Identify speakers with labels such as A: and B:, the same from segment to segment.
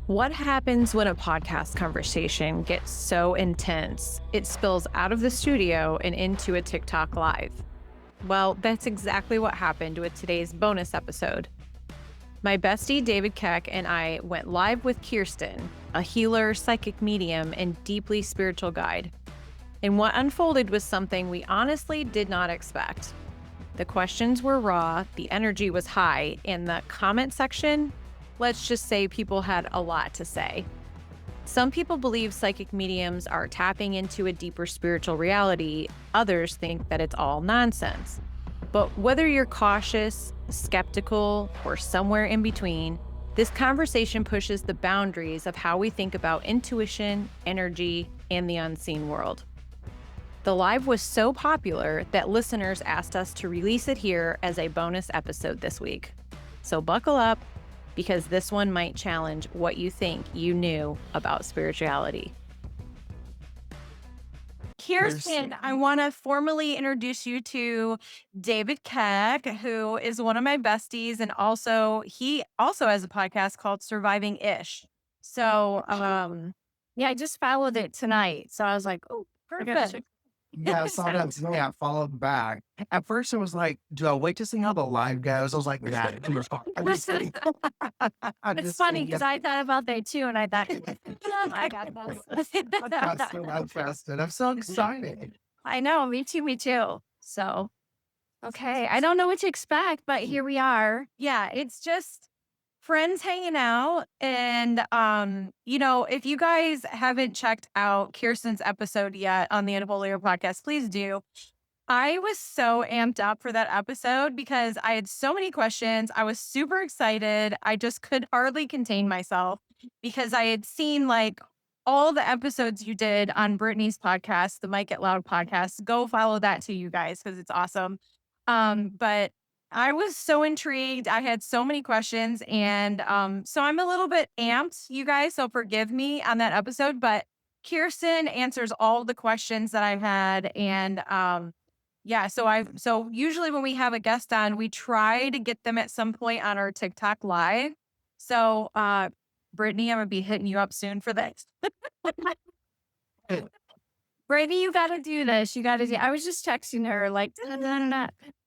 A: What happens when a podcast conversation gets so intense it spills out of the studio and into a TikTok live? Well, that's exactly what happened with today's bonus episode. My bestie David Keck and I went live with Kirsten, a healer, psychic medium, and deeply spiritual guide. And what unfolded was something we honestly did not expect. The questions were raw, the energy was high, and the comment section, let's just say people had a lot to say. Some people believe psychic mediums are tapping into a deeper spiritual reality. Others think that it's all nonsense. But whether you're cautious, skeptical, or somewhere in between, this conversation pushes the boundaries of how we think about intuition, energy, and the unseen world. The live was so popular that listeners asked us to release it here as a bonus episode this week. So buckle up, because this one might challenge what you think you knew about spirituality. Kirsten, I want to formally introduce you to David Keck, who is one of my besties, and he also has a podcast called Surviving Ish. So,
B: Yeah, I just followed it tonight. So I was like, oh,
A: perfect.
C: Yeah, I saw that today. I followed back. At first, it was like, do I wait to see how the live goes? I was like, nah,
B: It's funny because I thought about that too. And I thought, I got this.
C: I'm so excited.
B: I know. Me too. So, okay. I don't know what to expect, but here we are.
A: Yeah, it's just friends hanging out. And, if you guys haven't checked out Kirsten's episode yet on the Unholier podcast, please do. I was so amped up for that episode because I had so many questions. I was super excited. I just could hardly contain myself because I had seen all the episodes you did on Brittany's podcast, the Mic It Loud podcast. Go follow that too, you guys, because it's awesome. But I was so intrigued. I had so many questions. And so I'm a little bit amped, you guys. So forgive me on that episode. But Kirsten answers all the questions that I've had. And so usually when we have a guest on, we try to get them at some point on our TikTok live. So Brittany, I'm going to be hitting you up soon for this.
B: Brittany, you got to do this. I was just texting her like,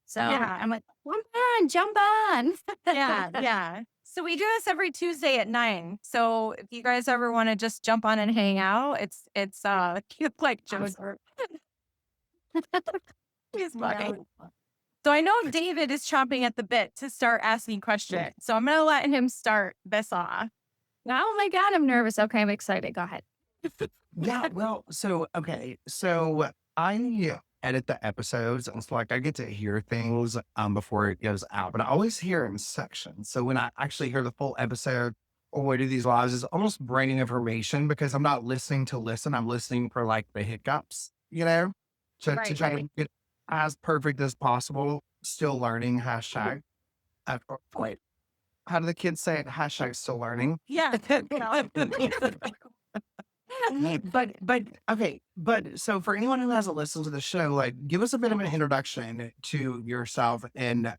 B: So yeah. I'm like, jump on.
A: Yeah. So we do this every Tuesday at 9. So if you guys ever want to just jump on and hang out, it's like Joseph. He's funny. So I know David is chomping at the bit to start asking questions. So I'm going to let him start this off.
B: Oh my God, I'm nervous. Okay, I'm excited. Go ahead.
C: Yeah, well, so I edit the episodes, and so I get to hear things before it goes out, but I always hear in sections. So when I actually hear the full episode or we do these lives, it's almost braining information because I'm not listening to listen. I'm listening for the hiccups, to try to get as perfect as possible. Still learning, hashtag. Wait, how do the kids say it? Hashtag still learning.
A: Yeah.
C: But so for anyone who hasn't listened to the show, give us a bit of an introduction to yourself and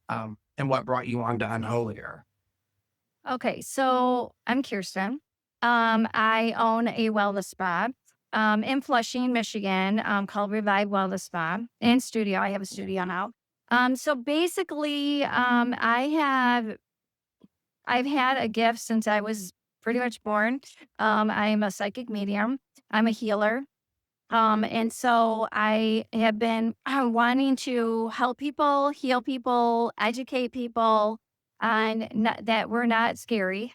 C: what brought you on to Unholier.
B: Okay, so I'm Kirsten. I own a wellness spa in Flushing, Michigan, called Revive Wellness Spa and studio. I have a studio now. So basically, I've had a gift since I was pretty much born. I'm a psychic medium. I'm a healer. And so I have been wanting to help people, heal people, educate people on that we're not scary,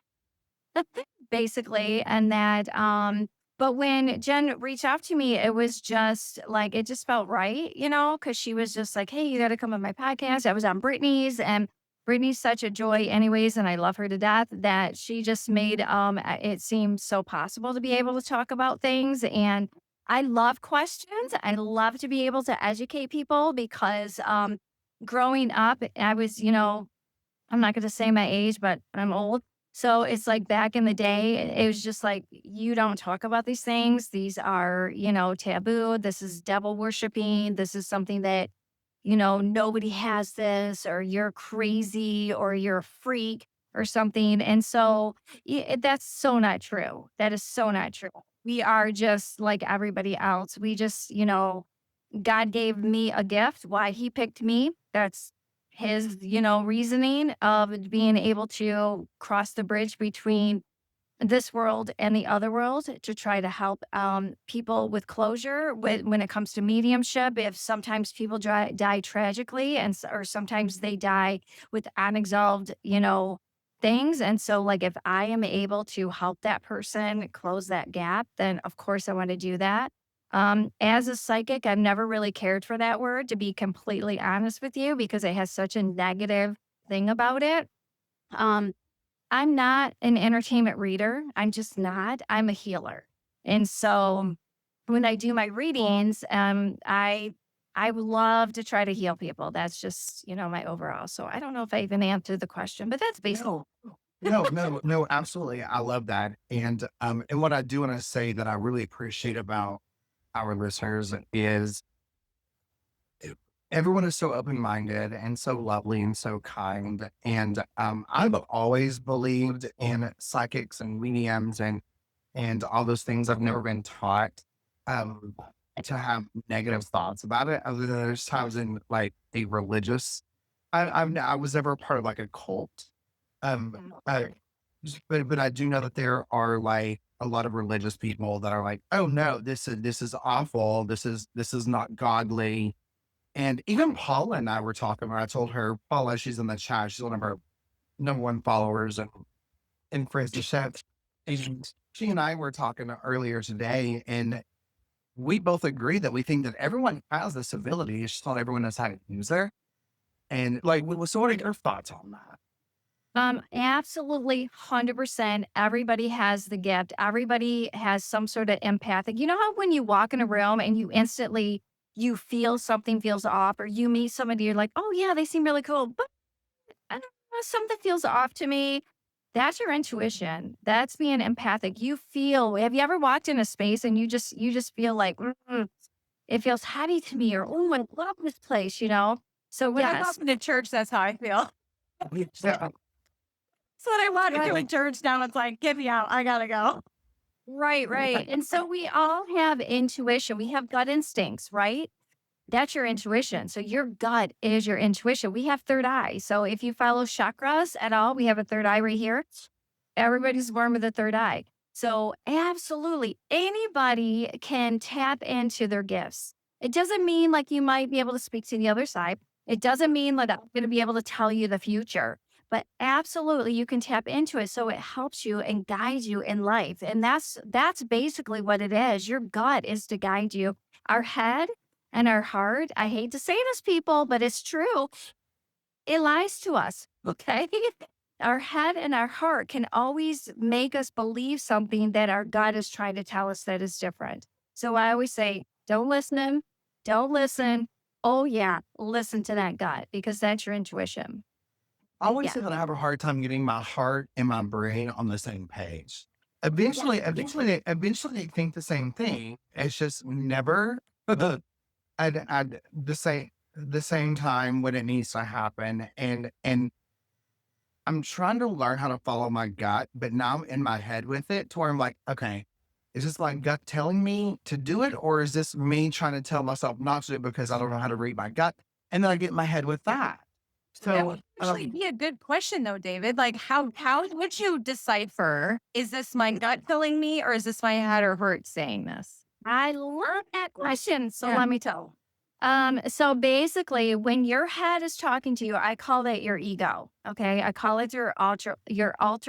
B: basically. And that, but when Jen reached out to me, it was just it just felt right, because she was just like, hey, you got to come on my podcast. I was on Brittany's, and Brittany's such a joy anyways, and I love her to death, that she just made it seem so possible to be able to talk about things. And I love questions. I love to be able to educate people because growing up, I was, I'm not going to say my age, but I'm old. So it's back in the day, it was just you don't talk about these things. These are, taboo. This is devil worshiping. This is something that, nobody has this, or you're crazy, or you're a freak. or something. And so that's so not true. That is so not true. We are just like everybody else. We just, God gave me a gift. Why he picked me, that's his, reasoning of being able to cross the bridge between this world and the other world to try to help people with closure when it comes to mediumship. If sometimes people die tragically, or sometimes they die with unresolved, things. And so, like, if I am able to help that person close that gap, then of course I want to do that. As a psychic, I've never really cared for that word, to be completely honest with you, because it has such a negative thing about it. Um, I'm not an entertainment reader. I'm just not. I'm a healer. And so when I do my readings, I would love to try to heal people. That's just, my overall. So I don't know if I even answered the question, but that's basically.
C: No, no, absolutely. I love that. And what I do want to say that I really appreciate about our listeners is everyone is so open-minded and so lovely and so kind. And I've always believed in psychics and mediums and all those things. I've never been taught um, to have negative thoughts about it. Other than there's times in like a religious, I was never a part of like a cult. I, but I do know that there are like a lot of religious people that are like, oh no, this is awful. This is not godly. And even Paula and I were talking where I told her, Paula, she's in the chat. She's one of our number one followers and friends to chat. And she and I were talking earlier today, and we both agree that we think that everyone has this ability. It's just not everyone knows how to use it. And like, so what are your thoughts on that?
B: Absolutely 100%. Everybody has the gift. Everybody has some sort of empathic. You know how when you walk in a room and you feel something feels off, or you meet somebody, you're like, oh yeah, they seem really cool, but I don't know, something feels off to me. That's your intuition. That's being empathic. You feel, have you ever walked in a space and you just feel like, it feels heady to me, or, oh, I love this place. So
A: When I
B: yes.
A: hop into church, that's how I feel.
C: Yeah.
A: That's what I want to do
B: Right.
A: in church now. It's like, get me out. I gotta go.
B: Right, right. And so we all have intuition. We have gut instincts, right? That's your intuition. So your gut is your intuition. We have third eye. So if you follow chakras at all, we have a third eye right here. Everybody's born with a third eye. So absolutely anybody can tap into their gifts. It doesn't mean like you might be able to speak to the other side. It doesn't mean like I'm going to be able to tell you the future, but absolutely you can tap into it. So it helps you and guides you in life. And that's basically what it is. Your gut is to guide you. Our head and our heart, I hate to say this, people, but it's true. It lies to us. Okay. Our head and our heart can always make us believe something that our gut is trying to tell us that is different. So I always say, don't listen. Don't listen. Oh, yeah. Listen to that gut, because that's your intuition.
C: I always
B: Yeah.
C: say that I have a hard time getting my heart and my brain on the same page. Eventually they think the same thing. It's just never at the same time when it needs to happen. And I'm trying to learn how to follow my gut, but now I'm in my head with it to where I'm like, okay, is this my gut telling me to do it? Or is this me trying to tell myself not to do it because I don't know how to read my gut? And then I get in my head with that.
A: That
C: So
A: would actually be a good question though, David. Like how would you decipher, is this my gut telling me or is this my head or heart saying this?
B: I love that question. So
A: Yeah.
B: let me tell. So basically, when your head is talking to you, I call that your ego. Okay. I call it your alter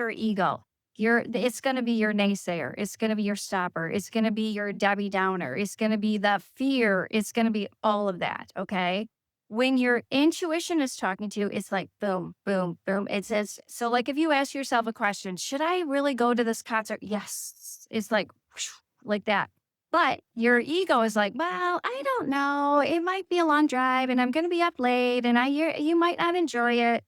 B: ego. It's gonna be your naysayer. It's gonna be your stopper. It's gonna be your Debbie Downer. It's gonna be the fear. It's gonna be all of that. Okay. When your intuition is talking to you, it's like boom, boom, boom. It says, so like if you ask yourself a question, should I really go to this concert? Yes. It's like whoosh, like that. But your ego is like, well, I don't know. It might be a long drive and I'm going to be up late and you might not enjoy it.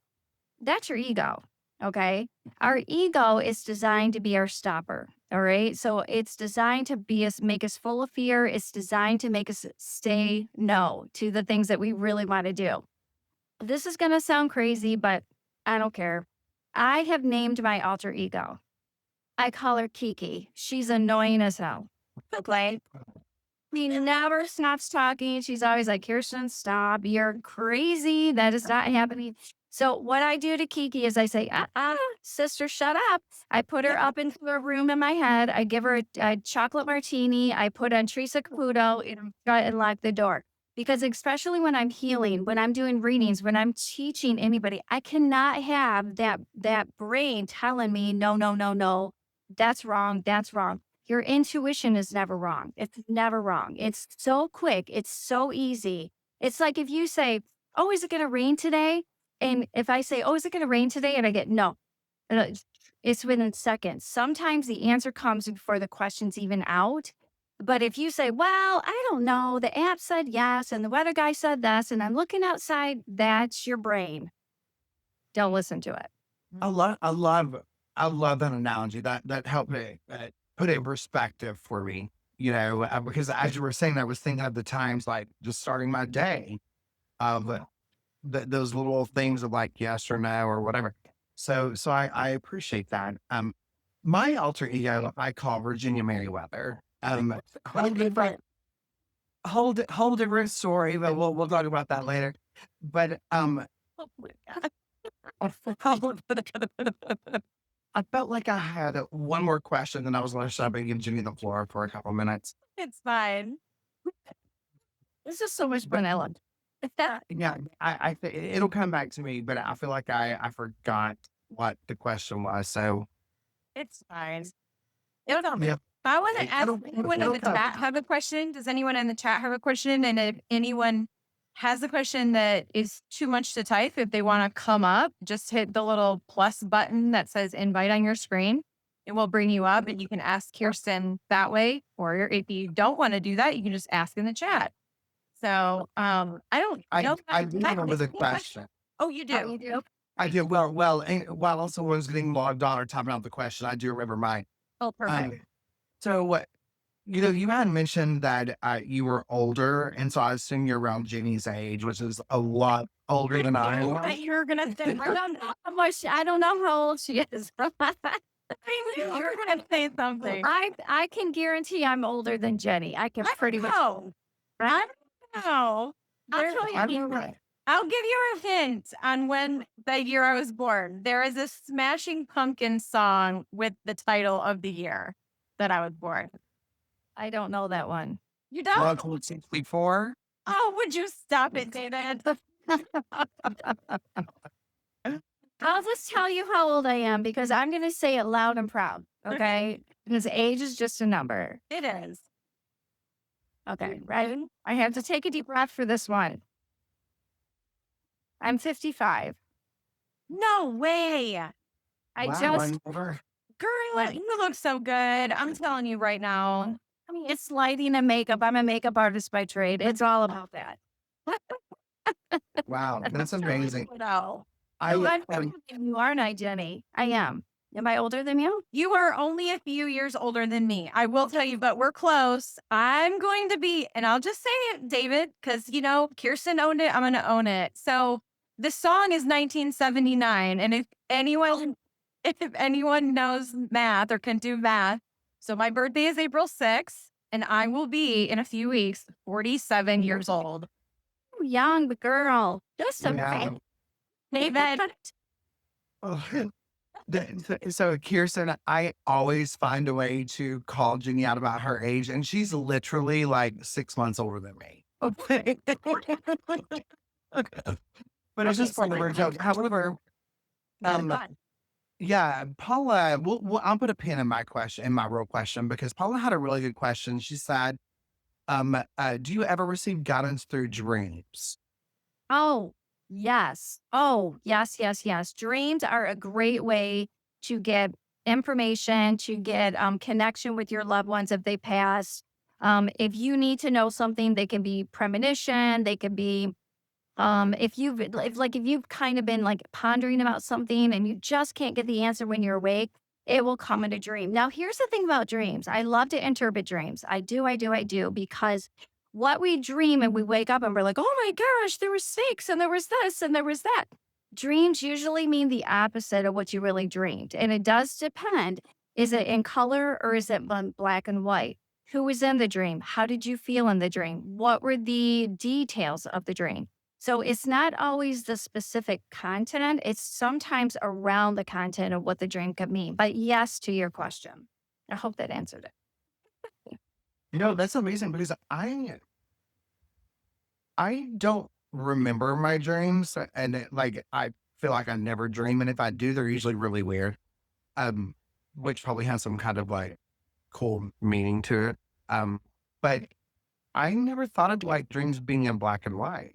B: That's your ego. Okay. Our ego is designed to be our stopper. All right. So it's designed to make us full of fear. It's designed to make us say no to the things that we really want to do. This is going to sound crazy, but I don't care. I have named my alter ego. I call her Kiki. She's annoying as hell. Okay. She never stops talking. She's always like, Kirsten, stop. You're crazy. That is not happening. So what I do to Kiki is I say, sister, shut up. I put her up into a room in my head. I give her a chocolate martini. I put on Teresa Caputo and lock the door. Because especially when I'm healing, when I'm doing readings, when I'm teaching anybody, I cannot have that brain telling me, no, no, no, no, that's wrong. That's wrong. Your intuition is never wrong. It's never wrong. It's so quick. It's so easy. It's like if you say, oh, is it going to rain today? And if I say, oh, is it going to rain today? And I get, no, it's within seconds. Sometimes the answer comes before the question's even out. But if you say, well, I don't know, the app said yes, and the weather guy said this, and I'm looking outside, that's your brain. Don't listen to it.
C: I love that analogy. That helped me put it in perspective for me. Because as you were saying, I was thinking of the times like just starting my day of those little things of like yes or no or whatever. So I appreciate that. My alter ego I call Virginia Merriweather. Whole different story, but we'll talk about that later. But I felt like I had one more question, and I was going to shut up and give Jimmy the floor for a couple minutes.
A: It's fine.
B: This is so much fun, Ellen.
C: Yeah, I think it'll come back to me, but I feel like I forgot what the question was. So
A: It's fine. It'll come.
C: yeah,
A: I want to ask
C: it'll
A: anyone in the
C: come.
A: chat have a question. Does anyone in the chat have a question? And if anyone has a question that is too much to type, if they want to come up, just hit the little plus button that says invite on your screen. It will bring you up and you can ask Kirsten that way. Or if you don't want to do that, you can just ask in the chat. So I don't know.
C: I do remember the question.
A: Oh, you do?
B: Oh, you do?
C: I do well, and while also was getting logged on or typing out the question, I do remember mine.
A: Oh, perfect.
C: So what? You had mentioned that you were older, and so I assume you're around Jenny's age, which is a lot older than I am.
A: You're going to say,
B: I don't know how old she is.
A: you're going to say something.
B: I can guarantee I'm older than Jenny. I can pretty much.
A: know.
B: Right?
A: No.
C: Right.
A: I'll give you a hint on when the year I was born. There is a Smashing Pumpkins song with the title of the year that I was born.
B: I don't know that one.
A: You don't?
C: 1964.
A: Oh, would you stop it, David?
B: I'll just tell you how old I am because I'm going to say it loud and proud. Okay. Because age is just a number.
A: It is.
B: Okay. Right. I have to take a deep breath for this one. I'm 55.
A: No way.
B: I
C: Wow,
B: just,
C: I'm over.
A: Girl, you look so good. I'm telling you right now.
B: I mean, it's lighting and makeup. I'm a makeup artist by trade. It's all about that.
C: Wow, that's amazing.
A: No.
B: I'm older than you, aren't I, Jenny? I am. Am I older than you?
A: You are only a few years older than me. I will tell you, but we're close. I'm going to be, and I'll just say it, David, because, Kirsten owned it. I'm going to own it. So the song is 1979. And if anyone knows math or can do math, so my birthday is April 6th, and I will be, in a few weeks, 47 years old.
B: Young girl. Just a
C: Yeah.
A: David.
C: Oh, so Kirsten, I always find a way to call Jenny out about her age, and she's literally like 6 months older than me. But it's just part of her joke. However, yeah, Paula, I'll put a pin in my real question, because Paula had a really good question. She said, do you ever receive guidance through dreams?
B: Oh, yes. Oh, yes, yes, yes. Dreams are a great way to get information, to get connection with your loved ones if they passed. If you need to know something, they can be premonition. They can be if you've kind of been like pondering about something and you just can't get the answer when you're awake, it will come in a dream. Now, here's the thing about dreams. I love to interpret dreams. I do, because what we dream and we wake up and we're like, oh my gosh, there was snakes and there was this and there was that. dreams usually mean the opposite of what you really dreamed. And it does depend. Is it in color or is it black and white? Who was in the dream? How did you feel in the dream? What were the details of the dream? So it's not always the specific content. It's sometimes around the content of what the dream could mean. But yes, to your question. I hope that answered it.
C: That's amazing because I don't remember my dreams, and I feel like I never dream, and if I do, they're usually really weird. Um, which probably has some kind of like cool meaning to it. But I never thought of like dreams being in black and white.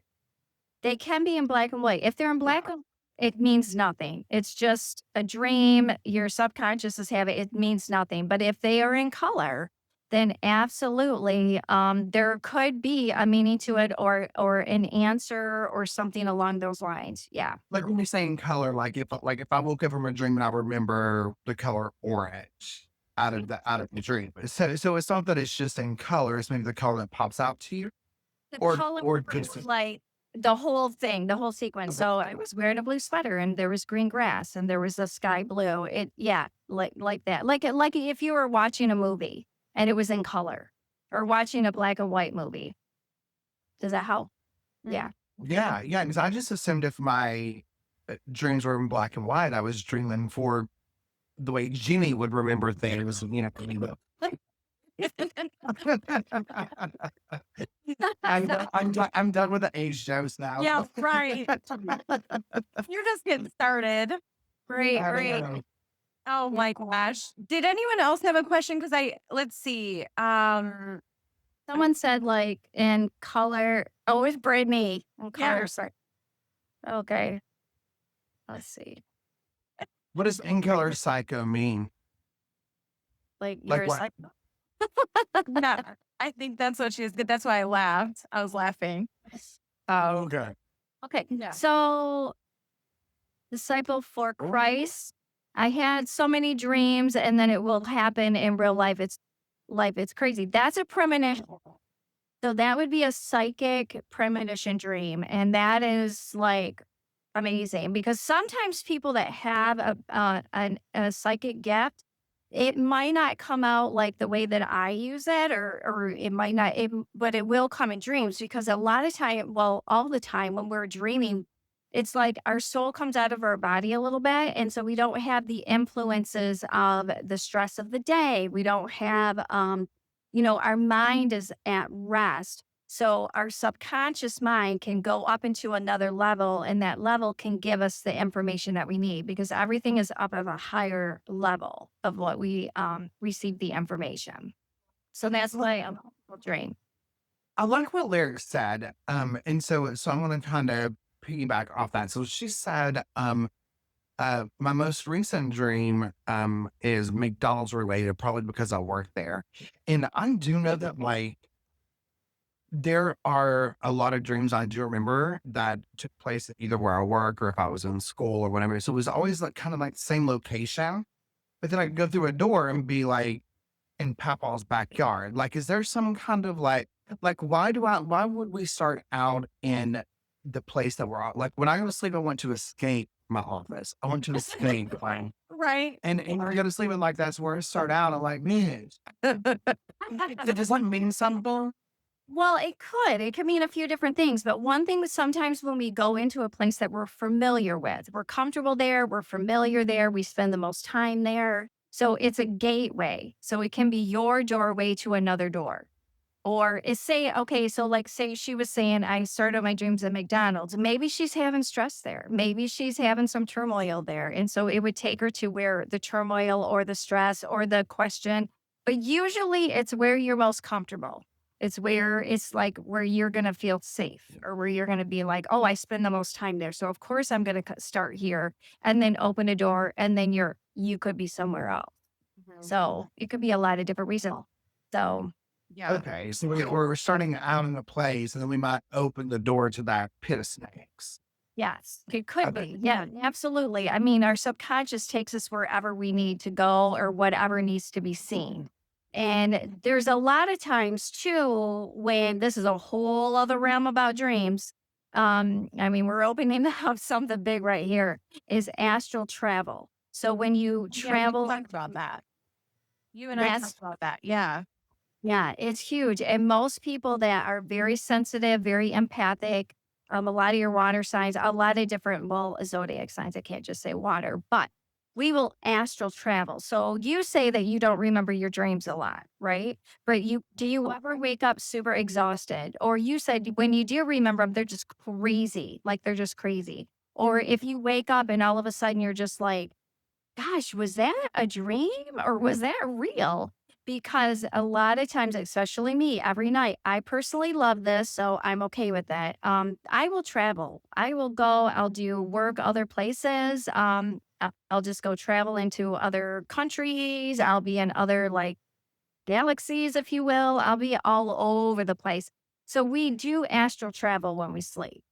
B: They can be in black and white. If they're in black, it means nothing. It's just a dream. Your subconscious is having it means nothing. But if they are in color, then absolutely, there could be a meaning to it, or an answer, or something along those lines. Yeah.
C: Like when you're saying color, like if I woke up from a dream and I remember the color orange out of the dream. So it's not that it's just in color, it's maybe the color that pops out to you.
B: The
C: Or
B: color
C: or
B: was
C: just
B: like the whole thing, the whole sequence. So I was wearing a blue sweater and there was green grass and there was a sky blue. Yeah, like that. Like if you were watching a movie and it was in color, or watching a black and white movie. Does that help? Yeah.
C: yeah, because I just assumed if my dreams were in black and white, I was dreaming for the way Jeannie would remember things, I'm done with the age jokes now.
A: Yeah, right. You're just getting started.
B: Great,
C: I don't
B: great.
C: know.
A: Oh my gosh. Did anyone else have a question? Because let's see.
B: Someone said like in color. Oh, it's Brittany. In
A: Yeah.
B: color. Sorry. Okay. Let's see.
C: What does in color psycho mean?
B: Like
C: Like
B: you're a
C: what?
B: psych-
A: No, I think that's what she is. That's why I laughed. I was laughing. Oh,
C: Okay.
B: Okay.
A: Yeah.
B: So disciple for Christ. I had so many dreams and then it will happen in real life. It's crazy. That's a premonition. So that would be a psychic premonition dream. And that is like amazing because sometimes people that have a psychic gift, it might not come out like the way that I use it, or it might not, but it will come in dreams because a lot of time, well, all the time when we're dreaming, it's like our soul comes out of our body a little bit. And so we don't have the influences of the stress of the day. We don't have, our mind is at rest. So our subconscious mind can go up into another level, and that level can give us the information that we need because everything is up at a higher level of what we receive the information. So that's why I'm a dream.
C: I like what Lyric said. And so I'm gonna kind of piggyback off that. So she said, my most recent dream is McDonald's related, probably because I work there. And I do know that like there are a lot of dreams I do remember that took place either where I work or if I was in school or whatever. So it was always like kind of like the same location. But then I could go through a door and be like in Papa's backyard. Like, is there some kind of like why would we start out in the place that we're at? Like when I go to sleep, I want to escape my office. I want to escape.
A: right.
C: And when I go to sleep, and like that's where I start out. I'm like, man, does that mean something?
B: Well, it could. It could mean a few different things. But one thing that sometimes when we go into a place that we're familiar with, we're comfortable there, we're familiar there, we spend the most time there. So it's a gateway. So it can be your doorway to another door. Or say she was saying, I started my dreams at McDonald's. Maybe she's having stress there. Maybe she's having some turmoil there. And so it would take her to where the turmoil or the stress or the question, but usually it's where you're most comfortable. It's where you're going to feel safe, or where you're going to be like, oh, I spend the most time there. So of course I'm going to start here and then open a door, and then you could be somewhere else. So it could be a lot of different reasons. So
A: Yeah.
C: Okay, so we're starting out in a place, and then we might open the door to that pit of snakes.
B: yes, it could
C: Okay.
B: be. Yeah, absolutely. I mean, our subconscious takes us wherever we need to go or whatever needs to be seen. And there's a lot of times too, when this is a whole other realm about dreams, I mean, we're opening up something big right here, is astral travel. So when you
A: Yeah, we
B: travel,
A: talked about that. You and I
B: that's,
A: talked about that. Yeah.
B: yeah, it's huge. And most people that are very sensitive, very empathic, a lot of your water signs, a lot of different, well, zodiac signs, I can't just say water, but we will astral travel. So you say that you don't remember your dreams a lot, right? But do you ever wake up super exhausted? Or you said when you do remember them, they're just crazy, like they're just crazy. Or if you wake up and all of a sudden you're just like, gosh, was that a dream or was that real? Because a lot of times, especially me, every night, I personally love this, so I'm okay with that. I will travel. I will go. I'll do work other places. I'll just go travel into other countries. I'll be in other like galaxies, if you will. I'll be all over the place. So we do astral travel when we sleep.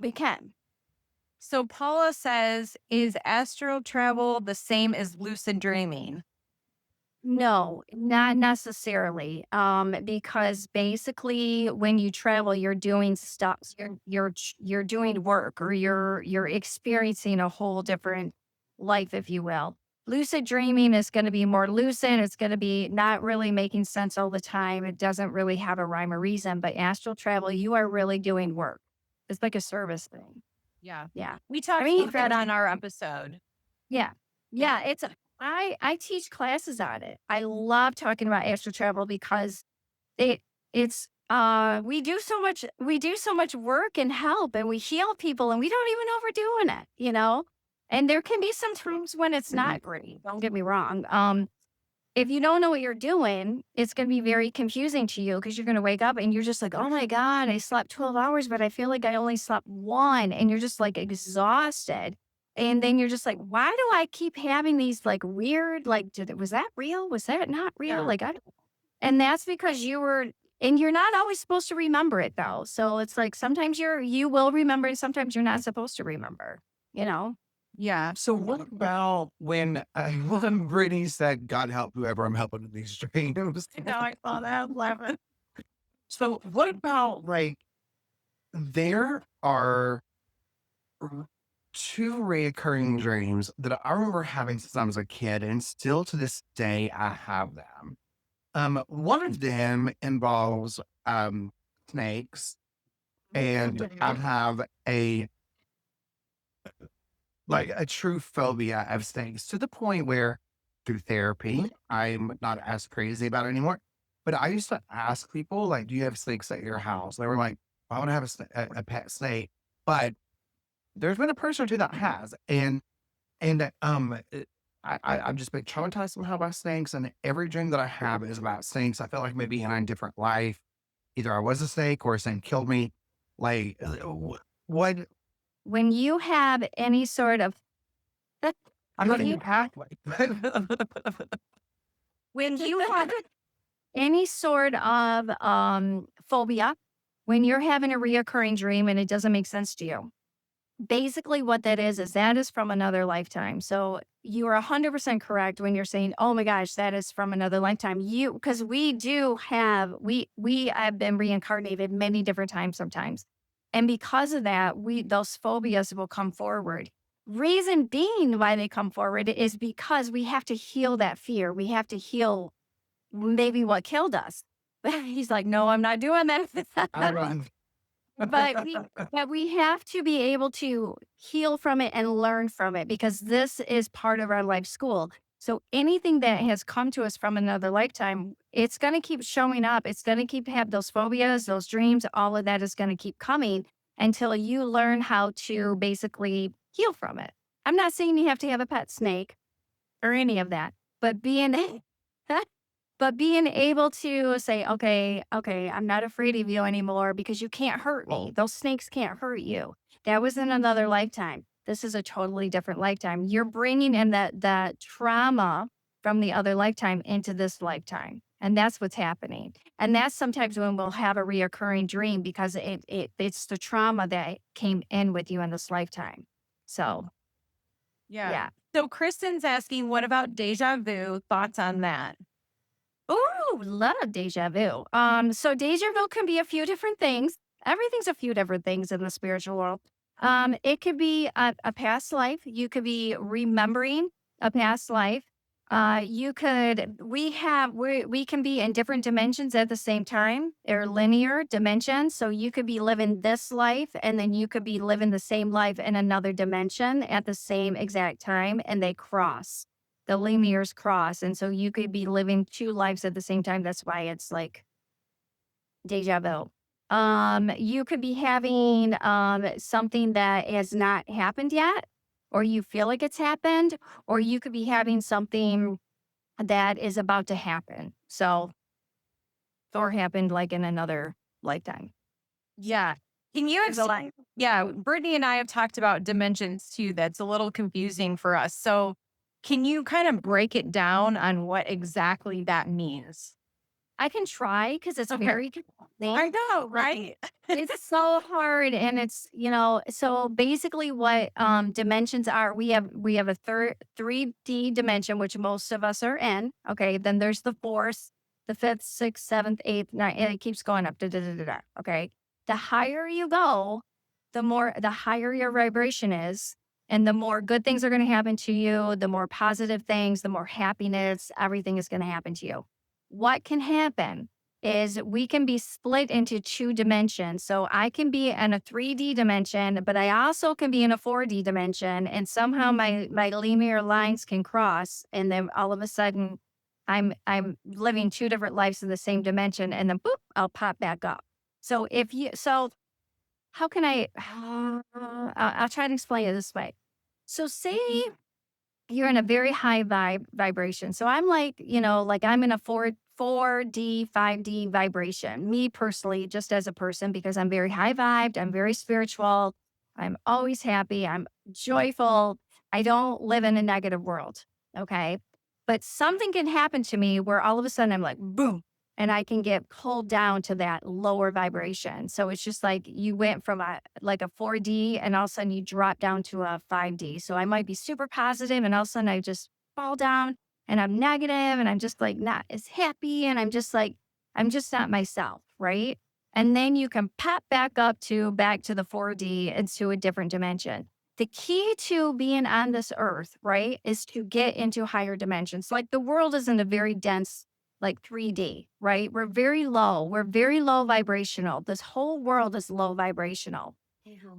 B: We can.
A: So Paula says, is astral travel the same as lucid dreaming?
B: No, not necessarily. Because basically when you travel, you're doing stuff, you're doing work or you're experiencing a whole different life, if you will. Lucid dreaming is going to be more lucid. It's going to be not really making sense all the time. It doesn't really have a rhyme or reason, but astral travel, you are really doing work. It's like a service thing.
A: Yeah.
B: Yeah.
A: We talked
B: I mean,
A: about that on our episode.
B: yeah. Yeah, I teach classes on it. I love talking about astral travel because it's we do so much work and help and we heal people and we don't even know we're doing it, you know? And there can be some times when it's not great. Don't get me wrong. If you don't know what you're doing, it's going to be very confusing to you because you're going to wake up and you're just like, oh my God, I slept 12 hours, but I feel like I only slept one. And you're just like exhausted. And then you're just like, why do I keep having these like weird, like, was that real? Was that not real?
A: Yeah.
B: Like, and that's because and you're not always supposed to remember it though. So it's like sometimes you will remember and sometimes you're not supposed to remember, you know?
A: Yeah.
C: So what about when when Brittany said, "God help whoever I'm helping in these dreams"?
A: No, I saw that. I'm laughing.
C: So what about like there are two reoccurring dreams that I remember having since I was a kid, and still to this day I have them. One of them involves snakes, and I have a true phobia of snakes to the point where through therapy, I'm not as crazy about it anymore. But I used to ask people, like, do you have snakes at your house? They were like, I want to have a pet snake. But there's been a person or two that has. I've just been traumatized somehow by snakes. And every dream that I have is about snakes. I feel like maybe in a different life, either I was a snake or a snake killed me. Like, what?
B: When you have any sort of
C: I'm not
B: when
C: in
B: you
C: the pathway.
B: when you have any sort of phobia, when you're having a reoccurring dream and it doesn't make sense to you, basically what that is from another lifetime. So you are 100% correct when you're saying, oh my gosh, that is from another lifetime. Because we have been reincarnated many different times sometimes. And because of that, those phobias will come forward. Reason being why they come forward is because we have to heal that fear. We have to heal maybe what killed us. He's like, no, I'm not doing that.
C: I run.
B: But we have to be able to heal from it and learn from it because this is part of our life school. So anything that has come to us from another lifetime, it's going to keep showing up. It's going to keep have those phobias, those dreams, all of that is going to keep coming until you learn how to basically heal from it. I'm not saying you have to have a pet snake or any of that, but being able to say, okay, I'm not afraid of you anymore because you can't hurt me. Those snakes can't hurt you. That was in another lifetime. This is a totally different lifetime. You're bringing in that trauma from the other lifetime into this lifetime. And that's what's happening. And that's sometimes when we'll have a reoccurring dream because it's the trauma that came in with you in this lifetime. So,
A: Yeah.
B: yeah.
A: So Kristen's asking, what about deja vu? Thoughts on that?
B: Oh, love deja vu. So deja vu can be a few different things. everything's a few different things in the spiritual world. It could be a past life. You could be remembering a past life. We can be in different dimensions at the same time. They're linear dimensions. So you could be living this life and then you could be living the same life in another dimension at the same exact time, and they cross. The linears cross. And so you could be living two lives at the same time. That's why it's like deja vu. You could be having something that has not happened yet, or you feel like it's happened, or you could be having something that is about to happen. So, or happened like in another lifetime.
A: Yeah. Can you
B: There's a lot.
A: Yeah, Brittany and I have talked about dimensions too. That's a little confusing for us. So, can you kind of break it down on what exactly that means?
B: I can try because it's
A: Okay.
B: very
A: I know, right?
B: it's so hard, and it's so basically what dimensions are. We have a 3D dimension, which most of us are in. Okay, then there's the fourth, the fifth, sixth, seventh, eighth, ninth, and it keeps going up. Da, da, da, da, da, okay, the higher you go, the higher your vibration is, and the more good things are going to happen to you, the more positive things, the more happiness, everything is going to happen to you. What can happen is we can be split into two dimensions. So I can be in a 3D dimension, but I also can be in a 4D dimension. And somehow my linear lines can cross. And then all of a sudden I'm living two different lives in the same dimension. And then boop, I'll pop back up. So how can I'll try to explain it this way. So say you're in a very high vibration. So I'm like, like I'm in a 4D, 5D vibration. Me personally, just as a person, because I'm very high vibed, I'm very spiritual, I'm always happy, I'm joyful. I don't live in a negative world. Okay. But something can happen to me where all of a sudden I'm like, boom, and I can get pulled down to that lower vibration. So it's just like you went from a 4D and all of a sudden you drop down to a 5D. So I might be super positive and all of a sudden I just fall down and I'm negative and I'm just like not as happy and I'm just not myself, right? And then you can pop back to the 4D into a different dimension. The key to being on this earth, right, is to get into higher dimensions. Like the world isn't a very dense like 3D, right? We're very low. We're very low vibrational. This whole world is low vibrational.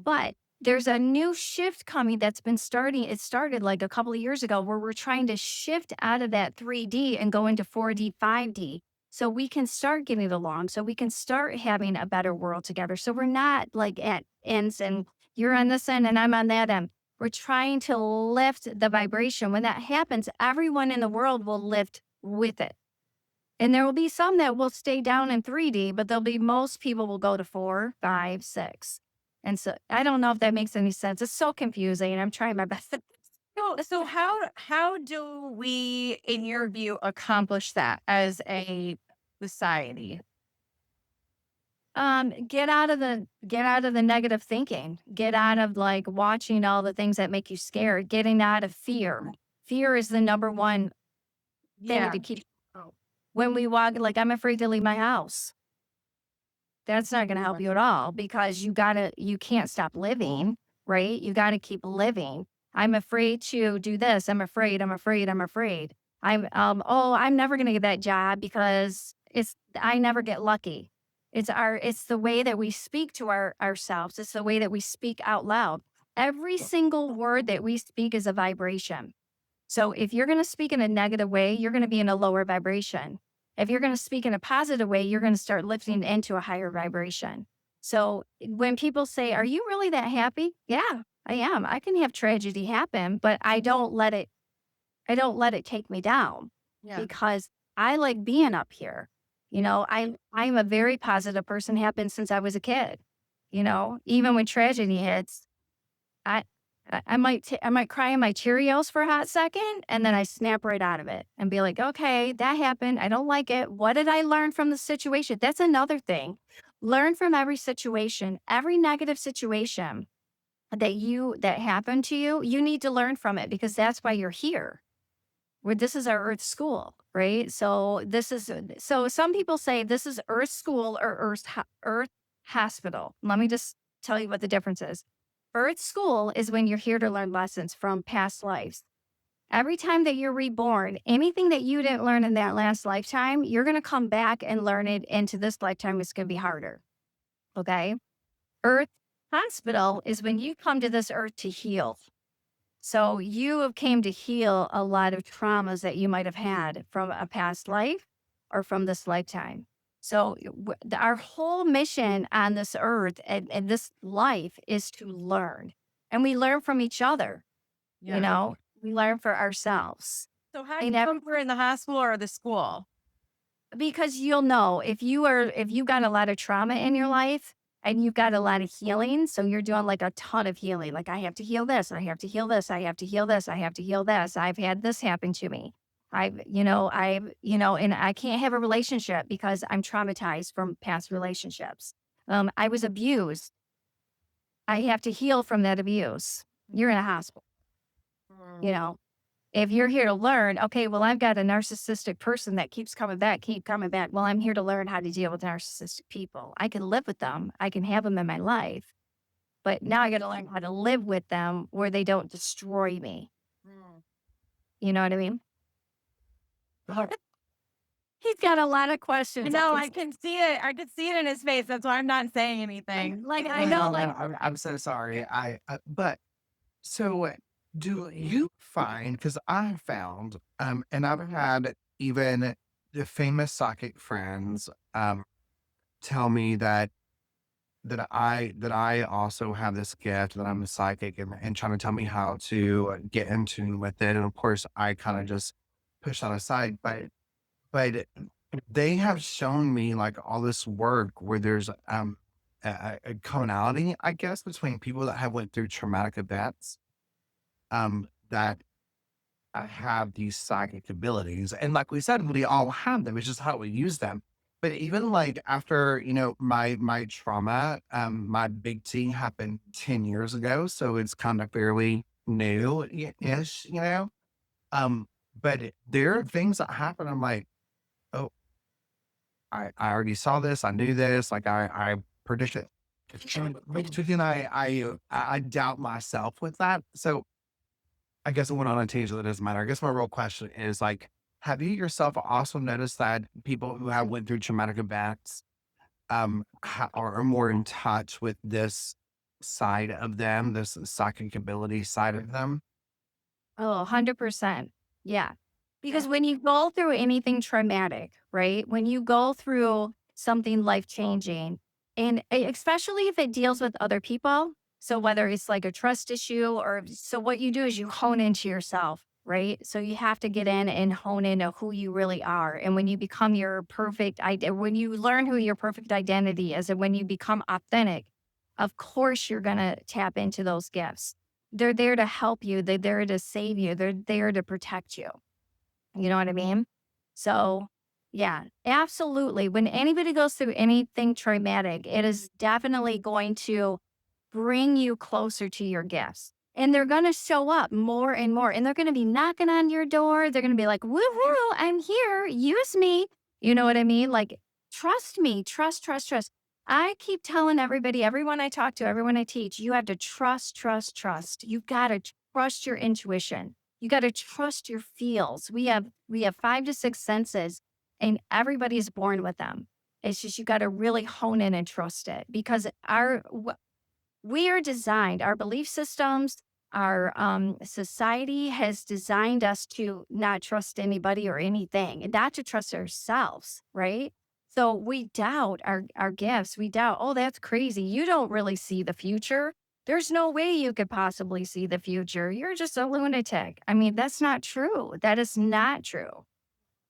B: But there's a new shift coming that's been starting. It started like a couple of years ago where we're trying to shift out of that 3D and go into 4D, 5D. So we can start getting along. So we can start having a better world together. So we're not like at ends and you're on this end and I'm on that end. We're trying to lift the vibration. When that happens, everyone in the world will lift with it. And there will be some that will stay down in 3D, but most people will go to 4, 5, 6. And so I don't know if that makes any sense. It's so confusing. I'm trying my best.
A: So how do we, in your view, accomplish that as a society?
B: Get out of the negative thinking. Get out of like watching all the things that make you scared. Getting out of fear. Fear is the number one thing to keep. When we walk, like I'm afraid to leave my house. That's not going to help you at all because you can't stop living, right? You got to keep living. I'm afraid to do this. I'm afraid. I'm never going to get that job because I never get lucky. It's the way that we speak to ourselves. It's the way that we speak out loud. Every single word that we speak is a vibration. So if you're going to speak in a negative way, you're going to be in a lower vibration. If you're going to speak in a positive way, you're going to start lifting into a higher vibration. So when people say, are you really that happy? Yeah, I am. I can have tragedy happen, but I don't let it take me down because I like being up here. I'm a very positive person, happened since I was a kid. Even when tragedy hits, I might cry in my Cheerios for a hot second and then I snap right out of it and be like, okay, that happened. I don't like it. What did I learn from the situation? That's another thing. Learn from every situation, every negative situation that happened to you. You need to learn from it because that's why you're here. This is our Earth school, right? So some people say this is Earth school or Earth hospital. Let me just tell you what the difference is. Earth school is when you're here to learn lessons from past lives. Every time that you're reborn, anything that you didn't learn in that last lifetime, you're going to come back and learn it into this lifetime. It's going to be harder. Okay. Earth hospital is when you come to this earth to heal. So you have came to heal a lot of traumas that you might have had from a past life or from this lifetime. So our whole mission on this earth and this life is to learn. And we learn from each other, you know, we learn for ourselves.
A: So how do
B: And
A: you know if we're in the hospital or the school?
B: because you'll know if you got a lot of trauma in your life and you've got a lot of healing, so you're doing like a ton of healing, like I have to heal this, I have to heal this, I have to heal this, I have to heal this, I've had this happen to me, and I can't have a relationship because I'm traumatized from past relationships. I was abused. I have to heal from that abuse. You're in a hospital. you know if you're here to learn, okay, well, I've got a narcissistic person that keep coming back. Well, I'm here to learn how to deal with narcissistic people. I can live with them. I can have them in my life. But now I got to learn how to live with them where they don't destroy me. You know what I mean? He's got a lot of questions.
A: No, I can see it. I can see it in his face. That's why I'm not saying anything.
B: Like, I know, like,
C: I'm so sorry. But so do you find, because I found, and I've had even the famous psychic friends, tell me that I also have this gift, that I'm a psychic, and trying to tell me how to get in tune with it. And of course, I kind of just push that aside. But they have shown me like all this work where there's a commonality, I guess, between people that have went through traumatic events, that have these psychic abilities. And like we said, we all have them. It's just how we use them. But even like after, my trauma, my big T happened 10 years ago. So it's kind of fairly new-ish. But there are things that happen. I'm like, oh, I already saw this. I knew this. Like I predicted. But then I doubt myself with that. So I guess I went on a tangent that doesn't matter. I guess my real question is like, have you yourself also noticed that people who have went through traumatic events, are more in touch with this side of them, this psychic ability side of them?
B: oh, 100%. Yeah. Because when you go through anything traumatic, right? When you go through something life changing, and especially if it deals with other people, so whether it's like a trust issue or so, what you do is you hone into yourself, right? So you have to get in and hone into who you really are. And when you become your perfect idea, when you learn who your perfect identity is, and when you become authentic, of course you're going to tap into those gifts. They're there to help you. They're there to save you. They're there to protect you. You know what I mean? So, yeah, absolutely. When anybody goes through anything traumatic, it is definitely going to bring you closer to your gifts. And they're going to show up more and more. And they're going to be knocking on your door. They're going to be like, woohoo, I'm here. Use me. You know what I mean? Like, trust me. Trust. I keep telling everybody, everyone I talk to, everyone I teach, you have to trust. You've got to trust your intuition. You got to trust your feels. We have 5 to 6 senses, and everybody's born with them. It's just you got to really hone in and trust it, because we are designed, our belief systems, our society has designed us to not trust anybody or anything, and not to trust ourselves, right? So we doubt our gifts. We doubt, oh, that's crazy. You don't really see the future. There's no way you could possibly see the future. You're just a lunatic. I mean, that's not true. That is not true.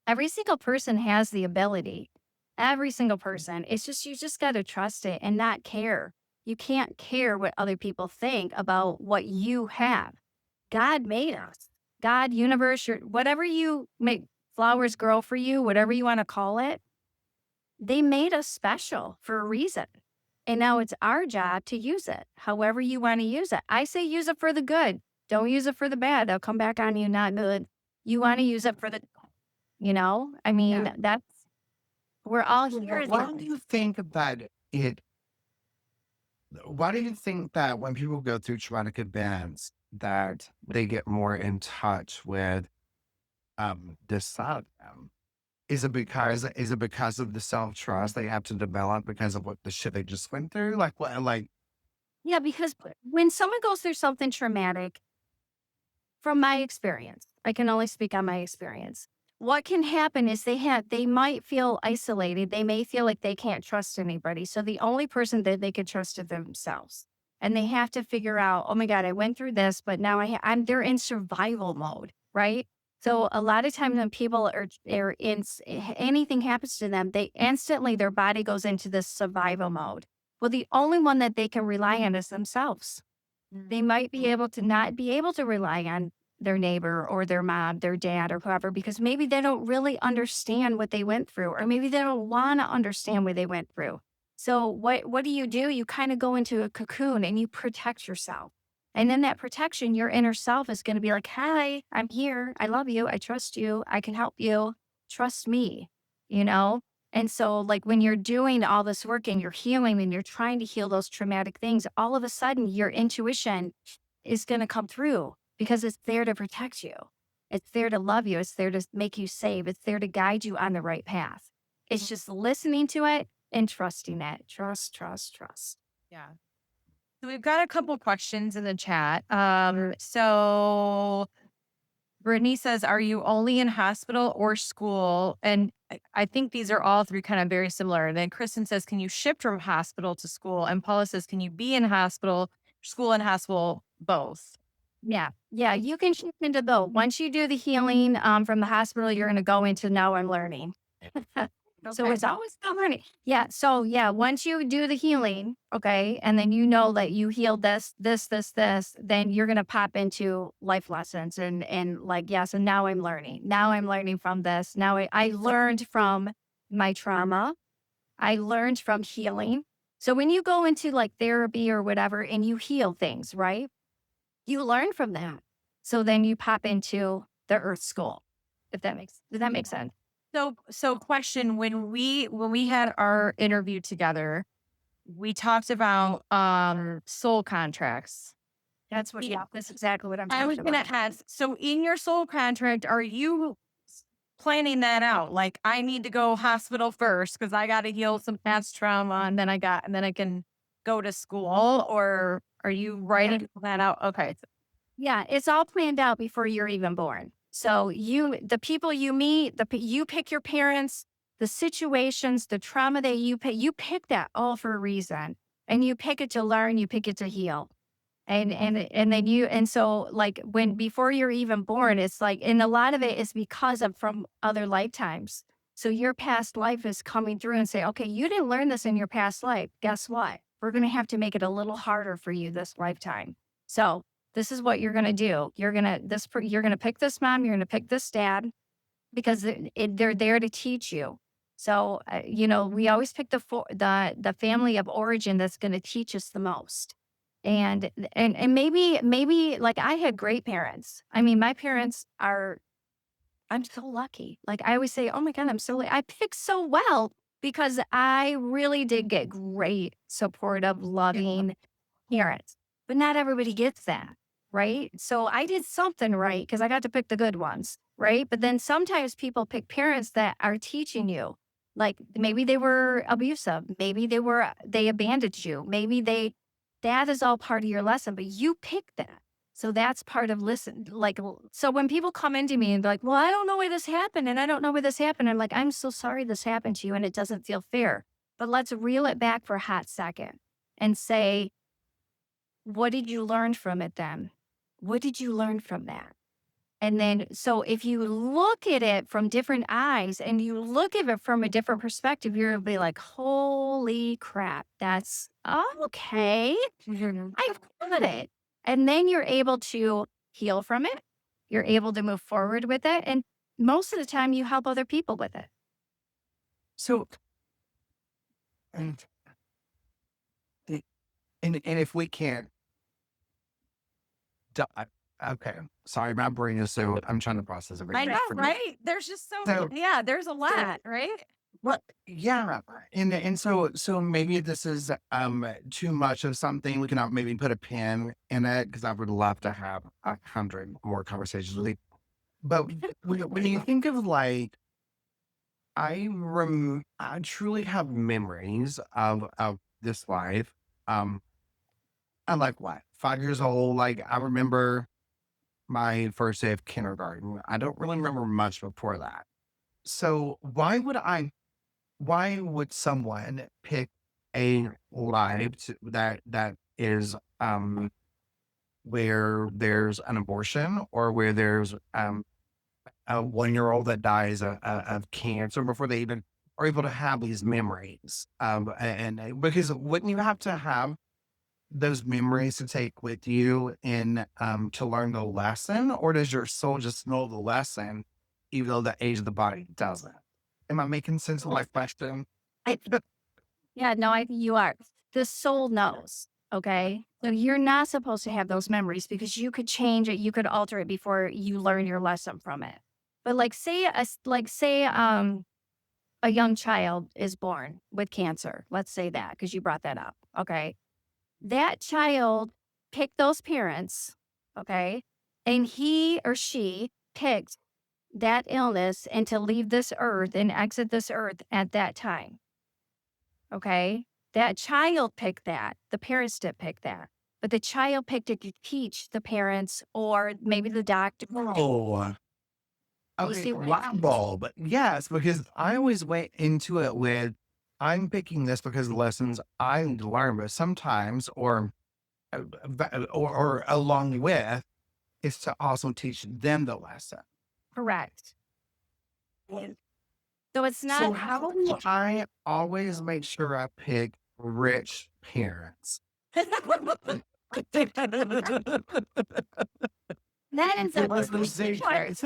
B: Every single person has the ability. Every single person. It's just, you just got to trust it and not care. You can't care what other people think about what you have. God made us. God, universe, whatever you make flowers grow for you, whatever you want to call it, they made us special for a reason. And now it's our job to use it however you want to use it. I say use it for the good. Don't use it for the bad. They'll come back on you not good. You want to use it for the, I mean,
A: Yeah.
B: that's, we're all here.
C: Why do you think that it Why do you think that when people go through traumatic events that they get more in touch with this side of them? Is it because of the self-trust they have to develop because of what the shit they just went through? Like what like
B: Yeah, because when someone goes through something traumatic, from my experience, I can only speak on my experience. What can happen is they might feel isolated. They may feel like they can't trust anybody. So the only person that they can trust is themselves. And they have to figure out, oh my God, I went through this, but now I'm they're in survival mode, right? So a lot of times when people are anything happens to them, they instantly their body goes into this survival mode. Well, the only one that they can rely on is themselves. They might be able to not be able to rely on their neighbor or their mom, their dad, or whoever, because maybe they don't really understand what they went through, or maybe they don't want to understand what they went through. So what do? You kind of go into a cocoon and you protect yourself. And in that protection, your inner self is going to be like, hi, I'm here. I love you. I trust you. I can help you. Trust me, you know? And so, like, when you're doing all this work and you're healing and you're trying to heal those traumatic things, all of a sudden your intuition is going to come through because it's there to protect you. It's there to love you. It's there to make you safe. It's there to guide you on the right path. It's just listening to it and trusting it. Trust, trust, trust.
A: Yeah. So we've got a couple questions in the chat. So Brittany says, "Are you only in hospital or school?" And I think these are all three kind of very similar. And then Kristen says, "Can you shift from hospital to school?" And Paula says, "Can you be in hospital, school, and hospital both?"
B: Yeah. Yeah. You can shift into both. Once you do the healing from the hospital, you're going to go into now I'm learning. So
A: Okay.
B: it's always about learning. Yeah. So yeah, once you do the healing, okay, and then you know that you healed this, then you're gonna pop into life lessons and like, yes, and now I'm learning. Now I'm learning from this. Now I learned from my trauma. I learned from healing. So when you go into like therapy or whatever and you heal things, right? You learn from that. So then you pop into the earth school. If that makes does that make sense?
A: So question, when we had our interview together, we talked about soul contracts.
B: That's what yeah, that's exactly what I'm
A: I was
B: talking
A: gonna
B: about.
A: ask, so in your soul contract, are you planning that out? Like, I need to go hospital first because I got to heal some past trauma, and then I can go to school, or are you writing that out? Okay.
B: Yeah, it's all planned out before you're even born. So the people you meet, you pick your parents, the situations, the trauma that you pick that all for a reason, and you pick it to learn, you pick it to heal, and then and so like when before you're even born, it's like, and a lot of it is because of from other lifetimes. So your past life is coming through and say, okay, you didn't learn this in your past life. Guess what? We're going to have to make it a little harder for you this lifetime. So this is what you're going to do. You're going to pick this mom. You're going to pick this dad because they're there to teach you. So, we always pick the family of origin that's going to teach us the most. And maybe like I had great parents. I mean, my parents are, I'm so lucky. Like I always say, oh my God, I picked so well because I really did get great, supportive, loving parents, but not everybody gets that, right? So I did something right because I got to pick the good ones, right? But then sometimes people pick parents that are teaching you. Like maybe they were abusive, maybe they abandoned you, that is all part of your lesson, but you picked that. So that's part of listen. Like, so when people come into me and they're like, well, I don't know why this happened and I don't know why this happened. I'm like, I'm so sorry this happened to you and it doesn't feel fair. But let's reel it back for a hot second and say, what did you learn from it then? What did you learn from that? And then, so if you look at it from different eyes and you look at it from a different perspective, you're gonna be like, holy crap, that's okay. I've got it. And then you're able to heal from it. You're able to move forward with it. And most of the time, you help other people with it.
C: so and and if we can't okay. Sorry, my brain is so I'm trying to process
A: I
C: everything.
A: know, right? There's just
C: So
A: yeah, there's a lot, right?
C: What? Yeah, and so maybe this is too much of something. We can maybe put a pin in it because I would love to have 100 more conversations with you. But when you think of like, I truly have memories of this life. Um, I'm like what 5 years old. Like I remember my first day of kindergarten. I don't really remember much before that. So why would someone pick a that is where there's an abortion or where there's a 1 year old that dies of cancer before they even are able to have these memories? Because wouldn't you have to have those memories to take with you in to learn the lesson, or does your soul just know the lesson, even though the age of the body doesn't? Am I making sense of my question?
B: I, yeah, no, I think you are. The soul knows. Okay. So you're not supposed to have those memories because you could change it, you could alter it before you learn your lesson from it. But say a young child is born with cancer. Let's say that because you brought that up. Okay. That child picked those parents. Okay. And he or she picked that illness and to leave this earth and exit this earth at that time. Okay. That child picked that. The parents didn't pick that. But the child picked it to teach the parents or maybe the doctor.
C: Oh,
B: You
C: okay,
B: see what I
C: light
B: mean?
C: bulb. Yes, because I always went into it with, I'm picking this because the lessons I need to learn, but sometimes, or along with, is to also teach them the lesson.
B: Correct. So it's
C: So
B: not.
C: how do I always make sure I pick rich parents?
B: That is a
C: What's the secret?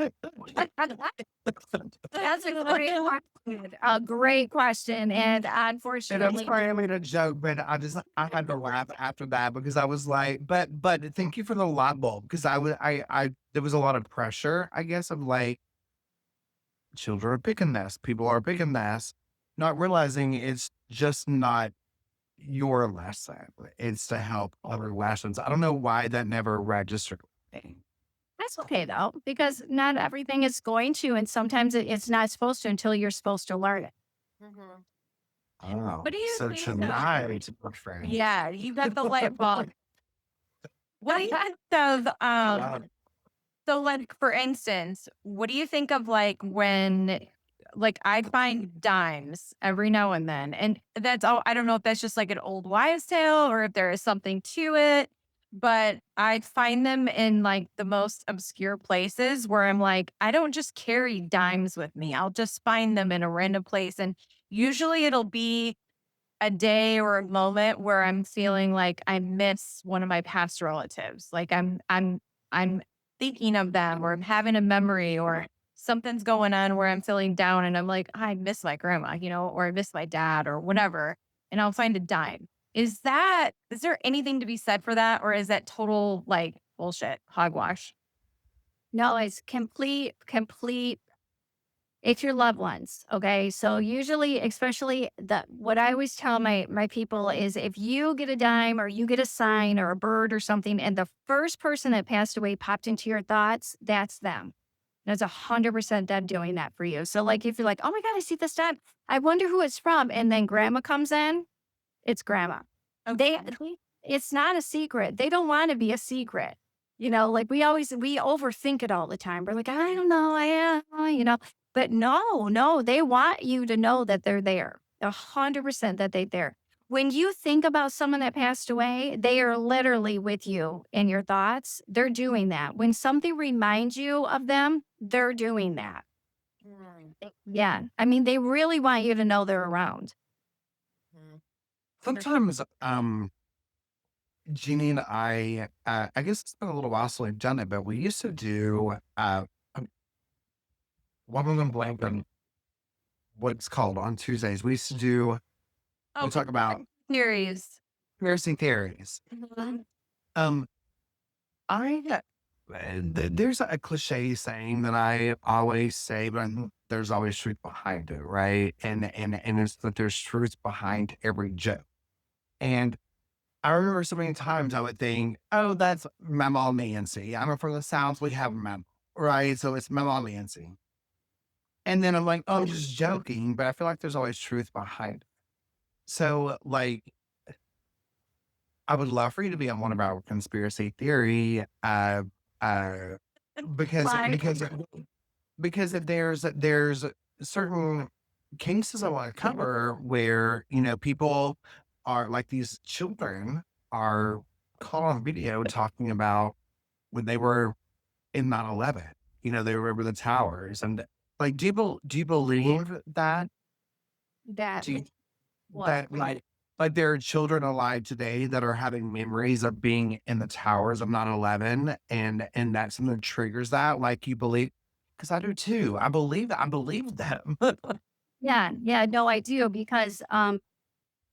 B: that's a great question. A great question. And
C: And I'm
B: unfortunately,
C: sorry, I made a joke, but I had to laugh after that because I was like, but thank you for the light bulb because I there was a lot of pressure, I guess, of like children are picking this, people are picking this, not realizing it's just not your lesson. It's to help other lessons. I don't know why that never registered with me.
B: that's okay though, because not everything is going to, and sometimes it's not supposed to until you're supposed to learn it.
A: Mhm.
C: Oh,
A: What do you
C: so
A: think
C: tonight, my friend.
A: Yeah, you got the light bulb. What do you think of so like for instance, what do you think of like when like I find dimes every now and then and that's all I don't know if that's just like an old wives tale or if there is something to it, but I find them in like the most obscure places where I'm like I don't just carry dimes with me. I'll just find them in a random place and usually it'll be a day or a moment where I'm feeling like I miss one of my past relatives. Like I'm thinking of them or I'm having a memory or something's going on where I'm feeling down and I'm like, I miss my grandma, or I miss my dad or whatever. And I'll find a dime. Is there anything to be said for that? Or is that total like bullshit, hogwash?
B: No, it's complete. It's your loved ones. Okay. So usually, especially what I always tell my people is if you get a dime or you get a sign or a bird or something, and the first person that passed away popped into your thoughts, that's them. That's 100% them doing that for you. So like if you're like, oh my God, I see this dime. I wonder who it's from. And then grandma comes in, it's grandma. They it's not a secret. They don't want to be a secret. Like we overthink it all the time. We're like, I don't know, I am. But no, they want you to know that they're there. 100% that they're there. When you think about someone that passed away, they are literally with you in your thoughts. They're doing that. When something reminds you of them, they're doing that. Yeah. I mean, they really want you to know they're around.
C: Sometimes, Jeannie and I guess it's been a little while since we've done it, but we used to do, one of them blanking what it's called on Tuesdays. We used to do, we
A: Oh,
C: talk about
A: theories.
C: conspiracy theories. Um, I there's a cliche saying that I always say, but I think there's always truth behind it, right? And it's that there's truth behind every joke. And I remember so many times I would think, oh, that's Mama Nancy. I'm from the South, we have Mama, right? So it's Mama Nancy. And then I'm like, oh, I'm just joking, but I feel like there's always truth behind it. So like I would love for you to be on one of our conspiracy theory uh because
B: Why?
C: if there's certain cases I want to cover where, people are like these children are caught on video talking about when they were in 9/11, they were over the towers. And like, do you believe that?
B: That
C: Do you,
B: what?
C: that like there are children alive today that are having memories of being in the towers of 9/11, and that something triggers that, like, you believe, because I do too. I believe them.
B: Yeah, yeah, no, I do because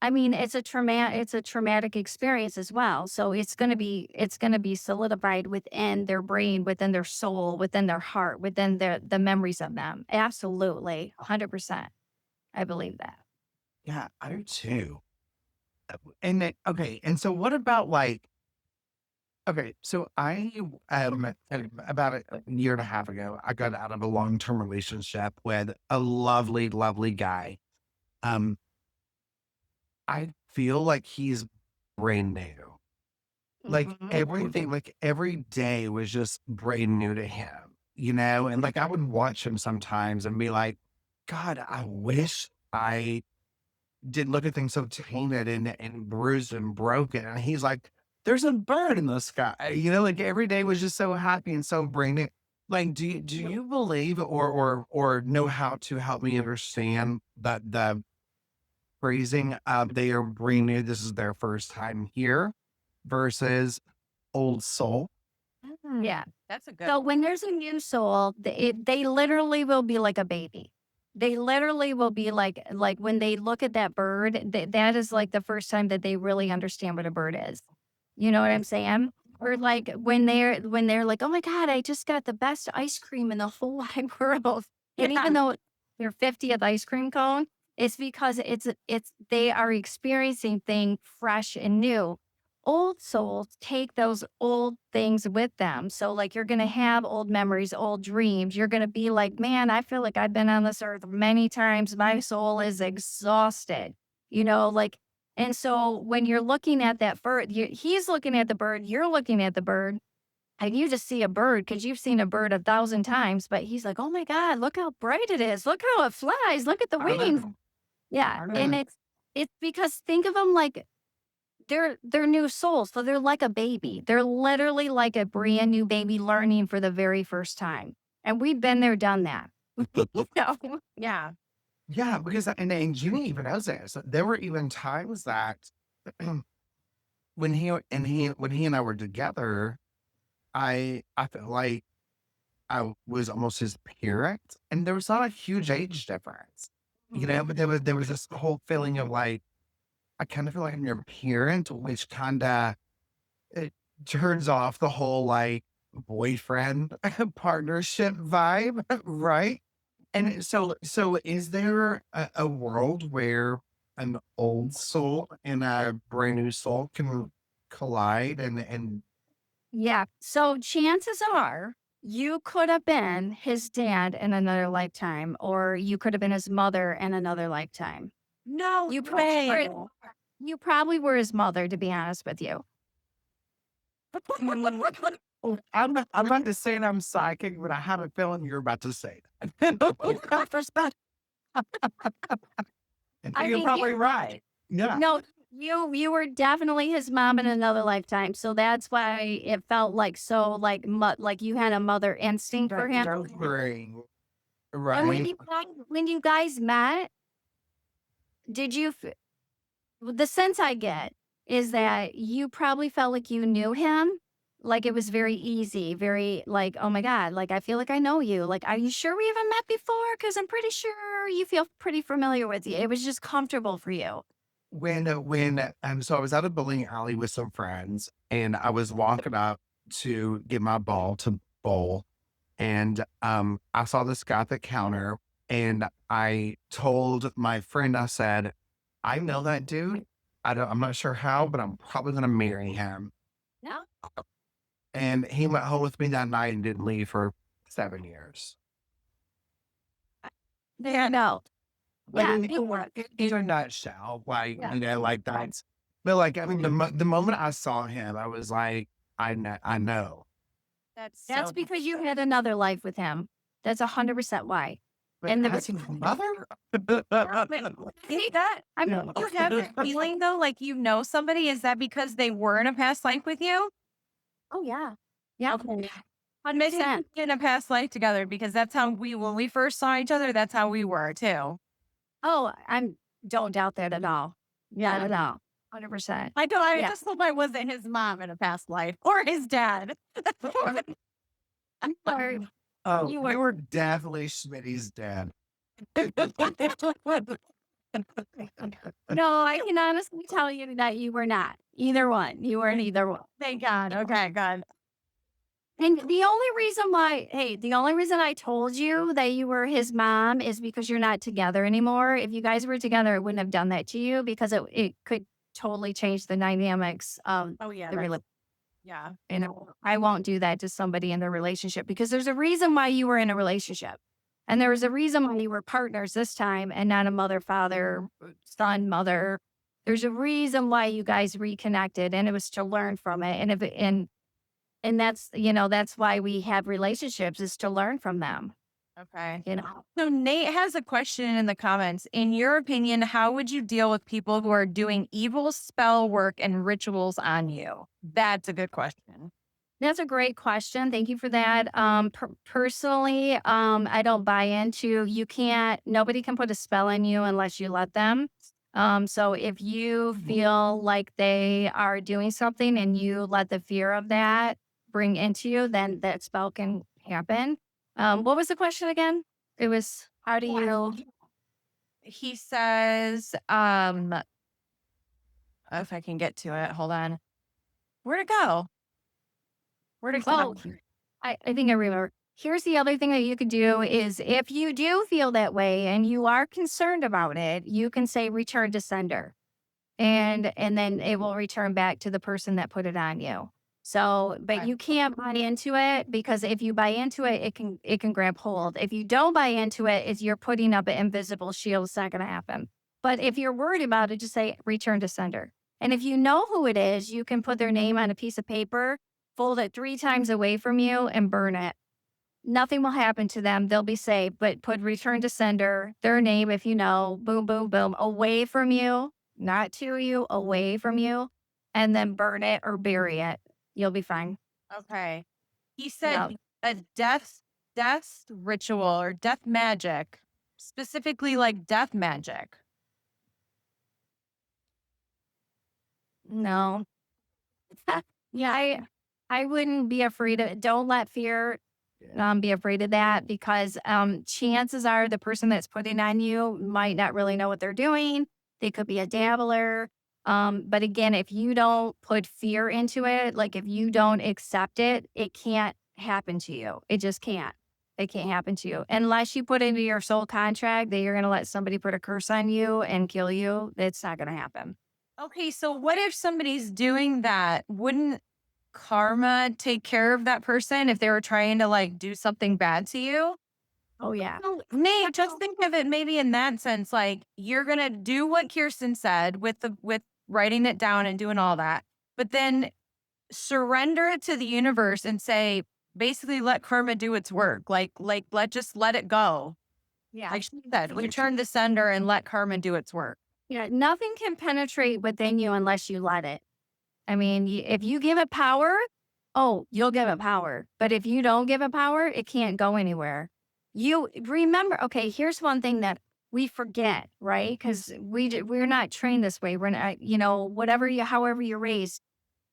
B: I mean, it's a traumatic experience as well. So it's gonna be solidified within their brain, within their soul, within their heart, within the memories of them. Absolutely, 100%. I believe that.
C: Yeah, I do too. And then, okay, and so what about like, okay, so about a year and a half ago, I got out of a long-term relationship with a lovely, lovely guy. Um, I feel like he's brand new. Like
B: Mhm.
C: everything, like every day was just brand new to him, you know? And like I would watch him sometimes and be like, God, I wish I didn't look at things so tainted and bruised and broken. And he's like, there's a bird in the sky, like every day was just so happy and so brand new. Like, do you believe or know how to help me understand that the phrasing of they are brand new, this is their first time here versus old soul?
A: Mm,
B: Yeah.
A: that's a good
B: So
A: one.
B: when there's a new soul, they literally will be like a baby. They literally will be like when they look at that bird, that is like the first time that they really understand what a bird is. You know what I'm saying? Or like when they're like, "Oh my god, I just got the best ice cream in the whole wide world." And even though it's their 50th ice cream cone, it's because it's they are experiencing thing fresh and new. Old souls take those old things with them. So, like, you're going to have old memories, old dreams. You're going to be like, man, I feel like I've been on this earth many times. My soul is exhausted, like, and so when you're looking at that bird, he's looking at the bird, you're looking at the bird, and you just see a bird because you've seen a bird 1,000 times. But he's like, oh my God, look how bright it is. Look how it flies. Look at the
C: I
B: wings.
C: know.
B: Yeah.
C: I
B: And
C: know.
B: it's because think of them like they're new souls, so they're like a baby. They're literally like a brand new baby learning for the very first time, and we've been there, done that. No.
A: Yeah.
C: Yeah, because and Junie even knows this. There were even times that when he and I were together, I felt like I was almost his parent, and there was not a huge age difference, but there was this whole feeling of like I kind of feel like I'm your parent, which kind of it turns off the whole like boyfriend partnership vibe, right? And so is there a world where an old soul and a brand new soul can collide and
B: Yeah. So chances are you could have been his dad in another lifetime, or you could have been his mother in another lifetime.
A: No
B: You
A: way.
B: probably you probably were his mother, to be honest with you.
C: oh, I'm about to say I'm psychic, but I have a feeling you're about to say that. And
B: I
C: you're
B: mean,
C: probably right. Yeah.
B: no, you were definitely his mom in another lifetime, so that's why it felt like so like you had a mother instinct for him.
C: Nurturing,
B: And when
C: right?
B: you guys met, did you the sense I get is that you probably felt like you knew him, like it was very easy, very like, "Oh my god, like, I feel like I know you. Like, are you sure we haven't met before? Because 'Cause I'm pretty sure you feel pretty familiar with you." It was just comfortable for you.
C: So I was out of bowling alley with some friends, and I was walking up. to get my ball to bowl. And I saw this guy at the counter and I told my friend, I said, I know that dude. I'm not sure how, but I'm probably going to marry him.
B: Yeah.
C: And he went home with me that night and didn't leave for 7 years.
B: Yeah. No.
C: Like,
B: Yeah.
C: in a nutshell, like,
B: Yeah.
C: like that's, but like, I mean, the moment I saw him, I was like, I know.
B: That's because you had another life with him. That's 100% why.
C: But
B: And
C: as his mother?
B: see that? I'm
C: No.
A: You have a feeling though, like you know somebody. Is that because they were in a past life with you?
B: Oh yeah. Yeah.
A: Okay. Maybe
B: 100%.
A: in a past life together because that's how when we first saw each other, that's how we were too.
B: Oh, don't doubt that at all. Not at all. 100%.
A: I don't. I
B: Yeah.
A: just hope I wasn't his mom in a past life or his dad.
B: I'm sorry.
C: Oh,
B: You
C: you
B: were-
C: were definitely Schmitty's dad.
B: No, I can honestly tell you that you were not. Either one. You weren't either one.
A: Thank God. Okay, good.
B: And the only reason I told you that you were his mom is because you're not together anymore. If you guys were together, it wouldn't have done that to you because it could totally change the dynamics of
A: Oh yeah.
B: the relationship.
A: Yeah.
B: You know, I won't do that to somebody in the relationship because there's a reason why you were in a relationship. And there was a reason why you were partners this time and not a mother, father, son, mother. There's a reason why you guys reconnected and it was to learn from it. And that's, that's why we have relationships is to learn from them,
A: Okay.
B: you know.
A: So Nate has a question in the comments. In your opinion, how would you deal with people who are doing evil spell work and rituals on you? That's a good question.
B: That's a great question. Thank you for that. Personally, I don't buy into nobody can put a spell on you unless you let them. So if you feel like they are doing something and you let the fear of that bring into you, then that spell can happen. What was the question again? It was, how do you?
A: He says, if I can get to it, hold on. Where'd it go? Where'd it
B: Oh,
A: go?
B: I think I remember. Here's the other thing that you could do is if you do feel that way and you are concerned about it, you can say return to sender. And then it will return back to the person that put it on you. So, but
A: Okay.
B: you can't buy into it because if you buy into it, it can grab hold. If you don't buy into it, it's you're putting up an invisible shield. It's not going to happen. But if you're worried about it, just say return to sender. And if you know who it is, you can put their name on a piece of paper, fold it 3 times away from you, and burn it. Nothing will happen to them. They'll be safe. But put return to sender, their name, if you know, boom, boom, boom, away from you. Not to you, away from you, and then burn it or bury it. You'll be fine.
A: Okay. He said
B: Yeah.
A: a death ritual or death magic, specifically like death magic.
B: No. Yeah, I wouldn't be afraid of it. Don't let fear be afraid of that because chances are the person that's putting on you might not really know what they're doing. They could be a dabbler. But again, if you don't put fear into it, like if you don't accept it, it can't happen to you. It just can't. It can't happen to you unless you put into your soul contract that you're going to let somebody put a curse on you and kill you. It's not going to happen.
A: Okay, so what if somebody's doing that? Wouldn't karma take care of that person if they were trying to like do something bad to you?
B: Oh yeah.
A: Well, Nate, just think of it maybe in that sense, like you're gonna do what Kirsten said with writing it down and doing all that, but then surrender it to the universe and say, basically let karma do its work. Like let it go.
B: Yeah.
A: Like she said, return to sender and let karma do its work.
B: Yeah, nothing can penetrate within you unless you let it. I mean, if you give it power, you'll give it power. But if you don't give it power, it can't go anywhere. You remember, okay, here's one thing that we forget, right? Because we're not trained this way. We're not, however you're raised,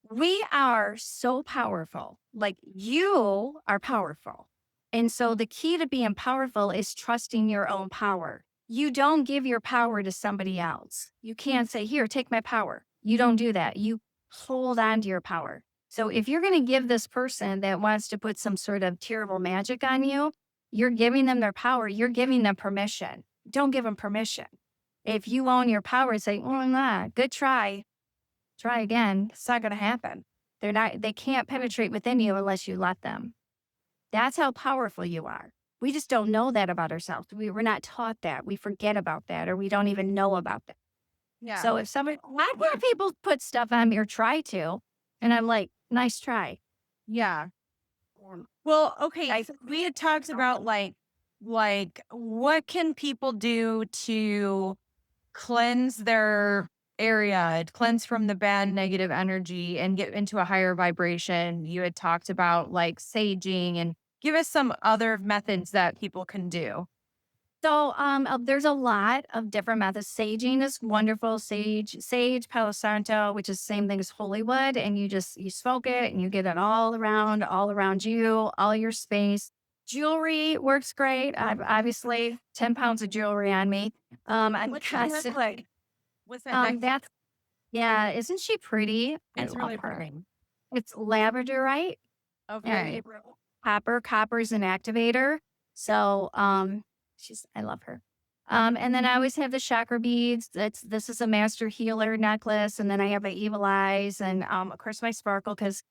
B: we are so powerful. Like you are powerful. And so the key to being powerful is trusting your own power. You don't give your power to somebody else. You can't say, here, take my power. You don't do that. You hold on to your power. So if you're going to give this person that wants to put some sort of terrible magic on you, you're giving them their power. You're giving them permission. Don't give them permission. If you own your power and say, oh, nah, good try again. It's not going to happen. They can't penetrate within you unless you let them. That's how powerful you are. We just don't know that about ourselves. We're not taught that. We forget about that, or we don't even know about that.
A: Yeah.
B: So if I've heard people put stuff on me or try to, and I'm like, nice try.
A: Yeah. Well, okay. We had talked about like what can people do to cleanse their area, cleanse from the bad negative energy and get into a higher vibration. You had talked about like saging and give us some other methods that people can do.
B: So there's a lot of different methods. Saging is wonderful. Sage, Palo Santo, which is the same thing as holy wood, and you smoke it and you get it all around you, all your space. Jewelry works great. I've obviously 10 pounds of jewelry on me. I'm
A: What's that
B: constant-
A: like? What's that?
B: that's yeah, isn't she pretty? I
A: It's really
B: love her.
A: pretty.
B: It's labradorite.
A: Okay.
B: Copper's an activator. So I love her. And then I always have the chakra beads. This is a master healer necklace. And then I have my evil eyes and of course my sparkle because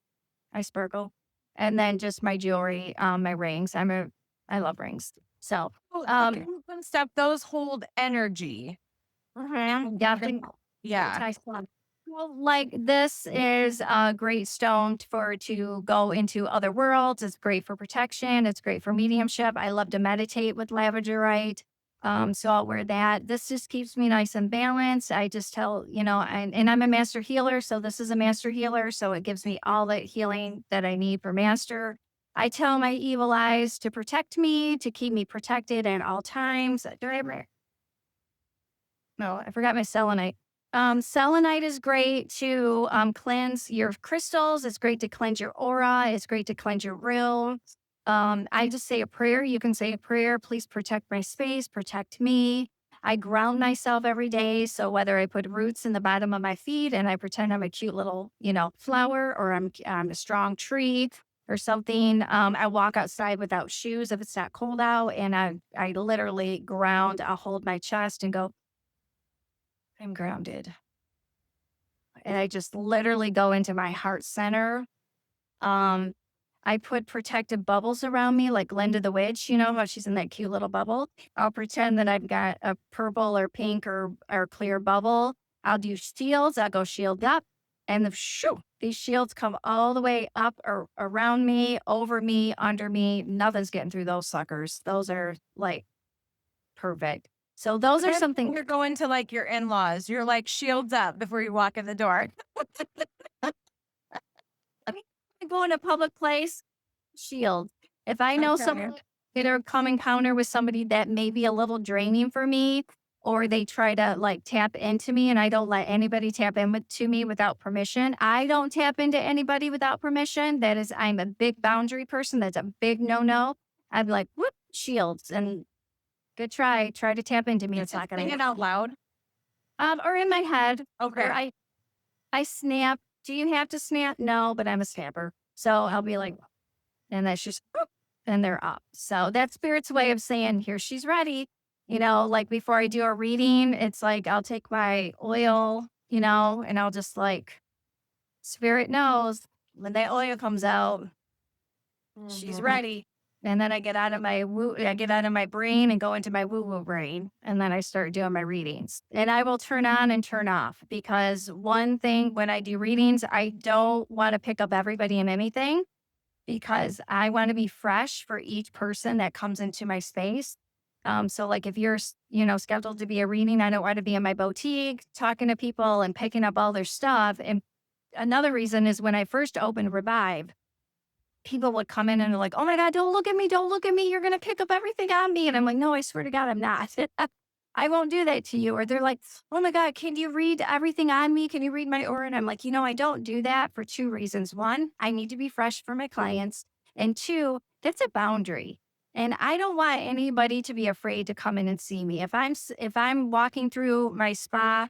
B: I sparkle. And then just my jewelry, my rings. I love rings. So
A: Fun stuff. Those hold energy.
B: yeah.
A: Yeah.
B: Well, like this is a great stone to go into other worlds. It's great for protection. It's great for mediumship. I love to meditate with labradorite. So I'll wear that. This just keeps me nice and balanced. I just tell, and I'm a master healer. So this is a master healer. So it gives me all the healing that I need for master. I tell my evil eyes to protect me, to keep me protected at all times. No, I forgot my selenite. Selenite is great to cleanse your crystals. It's great to cleanse your aura. It's great to cleanse your room. I just say a prayer. You can say a prayer. Please protect my space, protect me. I ground myself every day. So whether I put roots in the bottom of my feet and I pretend I'm a cute little, flower, or I'm a strong tree or something, I walk outside without shoes if it's not cold out, and I literally ground. I'll hold my chest and go, I'm grounded. And I just literally go into my heart center. I put protective bubbles around me, like Linda the Witch, you know how she's in that cute little bubble. I'll pretend that I've got a purple or pink or clear bubble. I'll do shields. I'll go shield up. And these shields come all the way up or around me, over me, under me. Nothing's getting through those suckers. Those are like perfect. So those are something.
A: You're going to like your in-laws. You're like shields up before you walk in the door.
B: I go in a public place, shield. If I know someone that are come encounter with somebody that may be a little draining for me, or they try to like tap into me and I don't let anybody tap to me without permission. I don't tap into anybody without permission. I'm a big boundary person. That's a big no-no. I'd be like, whoop, shields. And good try. Try to tap into me. It's not going to
A: Sing it out loud.
B: or in my head.
A: Okay.
B: Or I snap. Do you have to snap? No, but I'm a snapper. So I'll be like, and that's just, whoop, and they're up. So that's spirit's way of saying, here, she's ready. Like before I do a reading, it's like, I'll take my oil, and I'll just like, spirit knows when that oil comes out, she's ready. And then I get out of my brain and go into my woo-woo brain. And then I start doing my readings. And I will turn on and turn off, because one thing when I do readings, I don't want to pick up everybody and anything, because I want to be fresh for each person that comes into my space. So like if you're, scheduled to be a reading, I don't want to be in my boutique talking to people and picking up all their stuff. And another reason is when I first opened Revive, people would come in and they're like, oh my God, don't look at me. Don't look at me. You're going to pick up everything on me. And I'm like, no, I swear to God, I'm not. I won't do that to you. Or they're like, oh my God, can you read everything on me? Can you read my aura? And I'm like, I don't do that for two reasons. One, I need to be fresh for my clients. And two, that's a boundary. And I don't want anybody to be afraid to come in and see me. If I'm walking through my spa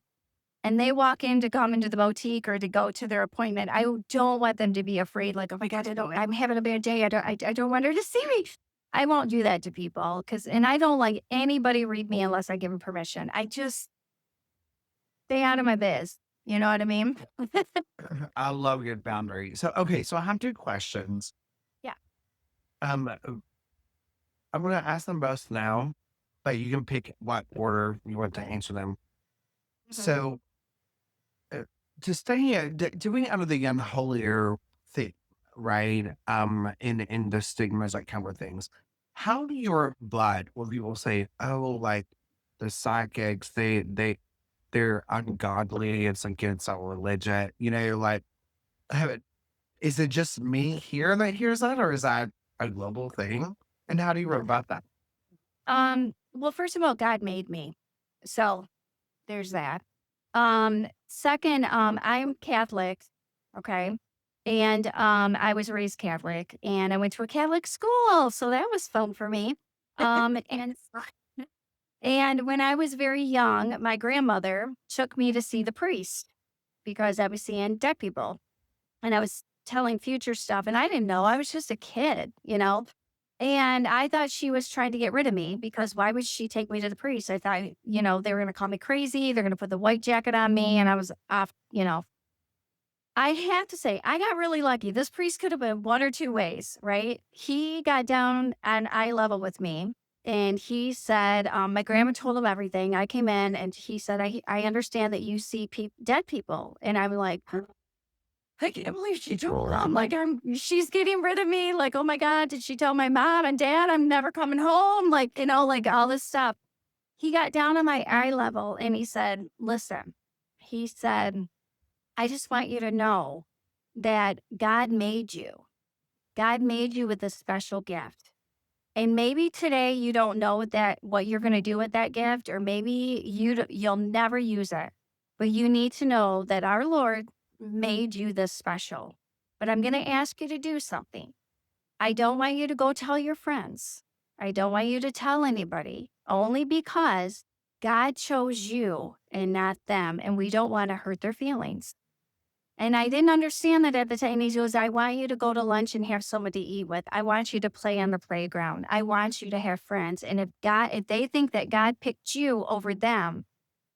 B: and they walk in to come into the boutique or to go to their appointment, I don't want them to be afraid, like, oh my God, I'm having a bad day. I don't want her to see me. I won't do that to people and I don't like anybody read me unless I give them permission. I just stay out of my biz. You know what I mean?
C: I love good boundaries. So, okay, so I have two questions.
B: Yeah.
C: I'm going to ask them both now, but you can pick what order you want to answer them.
B: Mhm.
C: So, to stay doing out of the unholier thing, right? In the stigmas that come with things. How do your blood, when people say, oh, like the psychics, they're ungodly, it's against our religion, like, have it, is it just me here that hears that, or is that a global thing? And how do you rebut that?
B: Well, first of all, God made me. So there's that. Second, I'm Catholic, okay? And I was raised Catholic and I went to a Catholic school, so that was fun for me. And and when I was very young, my grandmother took me to see the priest because I was seeing dead people and I was telling future stuff and I didn't know. I was just a kid, you know? And I thought she was trying to get rid of me because why would she take me to the priest? I thought, they were going to call me crazy. They're going to put the white jacket on me. And I was off. I have to say, I got really lucky. This priest could have been one or two ways, right? He got down on eye level with me. And he said, my grandma told him everything. I came in and he said, I understand that you see dead people. And I'm like, I can't believe she told him. Like, she's getting rid of me. Like, oh my God, did she tell my mom and dad I'm never coming home? Like, like all this stuff. He got down on my eye level and he said, listen, he said, I just want you to know that God made you. God made you with a special gift. And maybe today you don't know what you're going to do with that gift, or maybe you'll never use it. But you need to know that our Lord made you this special. But I'm going to ask you to do something. I don't want you to go tell your friends. I don't want you to tell anybody, only because God chose you and not them, and we don't want to hurt their feelings. And I didn't understand that at the time. He goes, I want you to go to lunch and have someone to eat with. I want you to play on the playground. I want you to have friends. And if they think that God picked you over them,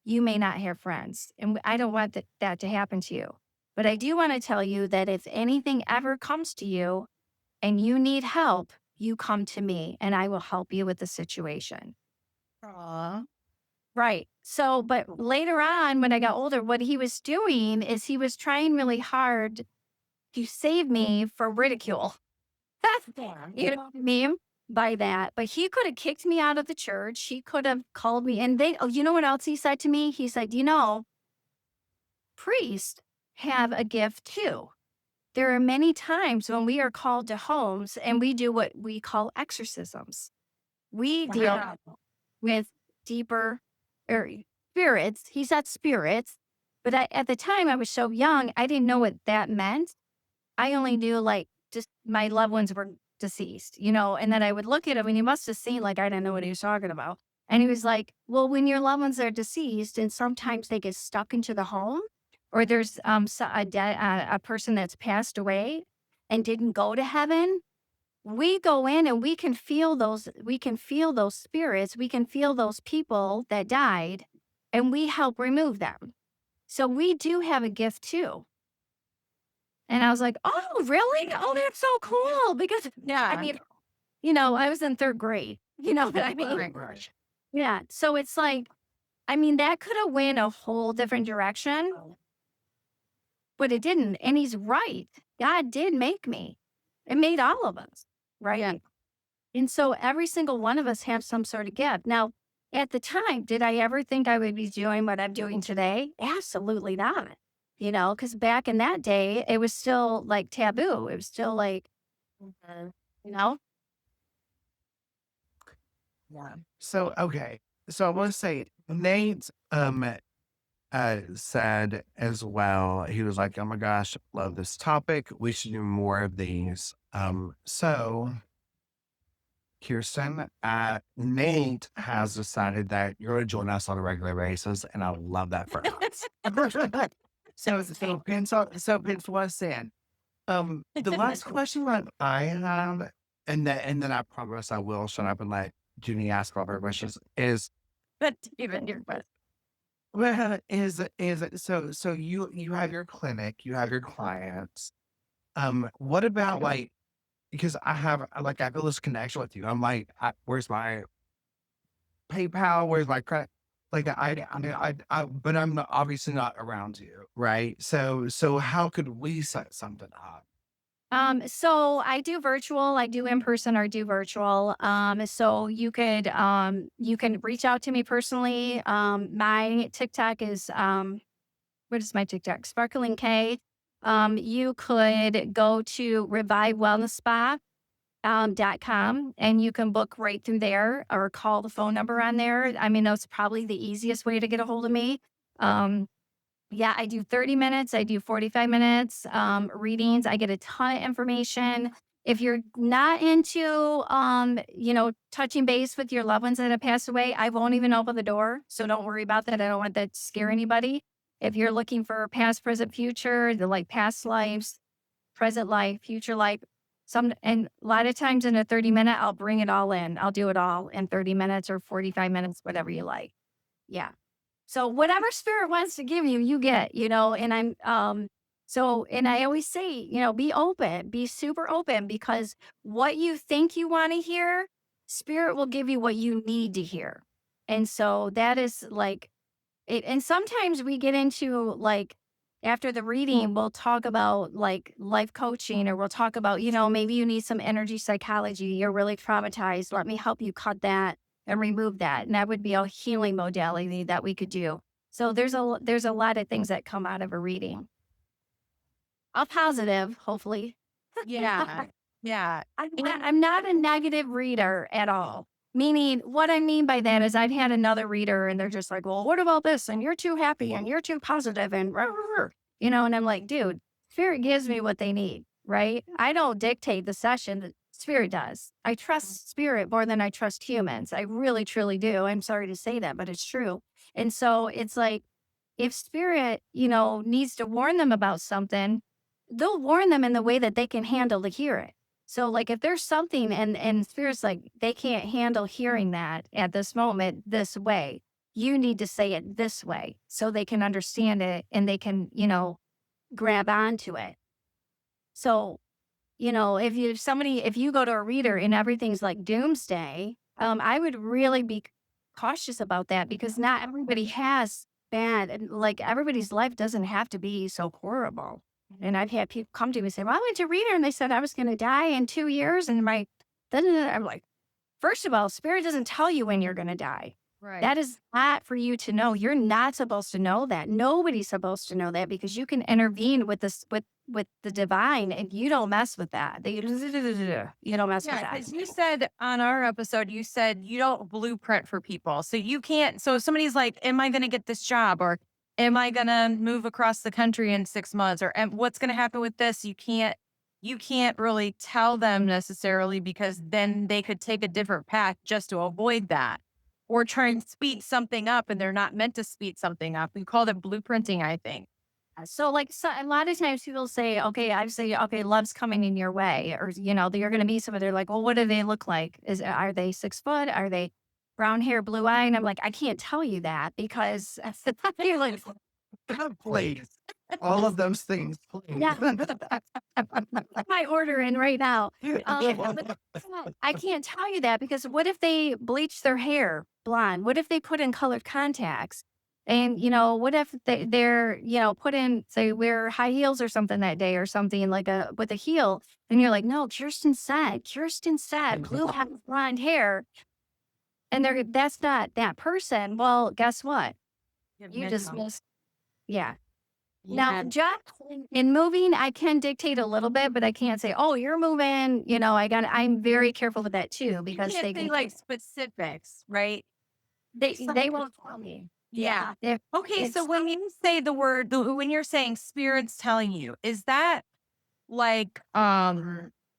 B: you may not have friends. And I don't want that to happen to you. But I do want to tell you that if anything ever comes to you and you need help, you come to me and I will help you with the situation.
A: Aw.
B: Right. So, but later on, when I got older, what he was doing is he was trying really hard to save me from ridicule. You know what I mean by that? But he could have kicked me out of the church. He could have called me and you know what else he said to me? He said, priests have a gift too. There are many times when we are called to homes and we do what we call exorcisms. We deal with deeper spirits. He said spirits, but at the time I was so young, I didn't know what that meant. I only knew like just my loved ones were deceased, and then I would look at him and he must have seen like I didn't know what he was talking about. And he was like, well, when your loved ones are deceased and sometimes they get stuck into the home or there's a person that's passed away and didn't go to heaven, we go in and we can feel those spirits, we can feel those people that died, and we help remove them. So we do have a gift too. And I was like, oh, really? Oh, that's so cool. Because
A: Yeah.
B: I mean, I was in third grade. You know what I mean?
C: Right.
B: Yeah. So it's like, I mean, that could have went a whole different direction, but it didn't. And he's right. God did make me. It made all of us, right?
A: Yeah.
B: And so every single one of us have some sort of gift. Now, at the time, did I ever think I would be doing what I'm doing today? Absolutely not. Because back in that day, it was still like taboo. It was still like,
A: Mhm.
B: you know?
A: Yeah.
C: So, okay. So I want to say Nate said as well, he was like, oh my gosh, love this topic. We should do more of these. So Kirsten, Nate has decided that you're going to join us on a regular basis, and I love that for us. So Vince was saying, the last question that I have, and then I promise I will shut up and let Junie ask all her questions, is
B: That's even your question.
C: well, so you have your clinic, you have your clients. What about like, because I feel this connection with you. I'm like, where's my PayPal? Where's my credit? Like but I'm obviously not around you, right? So how could we set something up?
B: So I do virtual, I do in person or do virtual. So you can reach out to me personally. My TikTok is, what is my TikTok? Sparkling K. You could go to revivewellnessspa.com and you can book right through there or call the phone number on there. I mean, that's probably the easiest way to get a hold of me. Um, yeah, I do 30 minutes. I do 45 minutes readings. I get a ton of information. If you're not into, touching base with your loved ones that have passed away, I won't even open the door. So don't worry about that. I don't want that to scare anybody. If you're looking for past, present, future, the like past lives, present life, future life, and a lot of times in a 30-minute, I'll bring it all in. I'll do it all in 30 minutes or 45 minutes, whatever you like. Yeah. So whatever spirit wants to give you, you get, and and I always say, be open, be super open because what you think you want to hear, spirit will give you what you need to hear. And so that is like it. And sometimes we get into like, after the reading, we'll talk about like life coaching, or we'll talk about, maybe you need some energy psychology. You're really traumatized. Let me help you cut that and remove that. And that would be a healing modality that we could do. So there's a lot of things that come out of a reading. All positive, hopefully.
A: Yeah. Yeah.
B: I'm not a negative reader at all. Meaning, what I mean by that is I've had another reader and they're just like, well, what about this? And you're too happy and you're too positive and, rah, rah, rah. And I'm like, dude, spirit gives me what they need, right? I don't dictate the session. The spirit does. I trust spirit more than I trust humans. I really, truly do. I'm sorry to say that, but it's true. And so it's like, if spirit, needs to warn them about something, they'll warn them in the way that they can handle to hear it. So like if there's something and spirit's like they can't handle hearing that at this moment this way, you need to say it this way so they can understand it and they can, grab onto it. So, if you go to a reader and everything's like doomsday, I would really be cautious about that because not everybody has bad and like everybody's life doesn't have to be so horrible. And I've had people come to me and say, well, I went to a reader and they said I was going to die in 2 years. And I'm like, first of all, spirit doesn't tell you when you're going to die.
A: Right.
B: That is not for you to know. You're not supposed to know that. Nobody's supposed to know that because you can intervene with this, with the divine and you don't mess with that. You don't mess with
A: Yeah,
B: that.
A: because you said on our episode, you said you don't blueprint for people. So you can't. So if somebody's like, am I going to get this job? Or am I going to move across the country in 6 months? Or what's going to happen with this? You can't really tell them necessarily because then they could take a different path just to avoid that. Or try and speed something up and they're not meant to speed something up. We call it blueprinting, I think.
B: So a lot of times people say, okay, okay, love's coming in your way, or, you're going to meet somebody. They're like, well, what do they look like? Are they 6 foot? Are they brown hair, blue eye? And I'm like, I can't tell you that because you're like,
C: Please, all of those things, please.
B: yeah, my order in right now. I can't tell you that because what if they bleach their hair blonde? What if they put in colored contacts? And, what if they're, put in, say, wear high heels or something that day or something like with a heel. And you're like, no, Kirsten said, blue blonde hair. And that's not that person. Well, guess what? You just missed. Yeah. Now, just in moving, I can dictate a little bit, but I can't say, oh, you're moving. I'm very careful with that too, because
A: You can't say like specifics, right?
B: they won't tell me.
A: Yeah.
B: If
A: Okay, so
B: it's
A: when you say when you're saying spirits telling you, is that like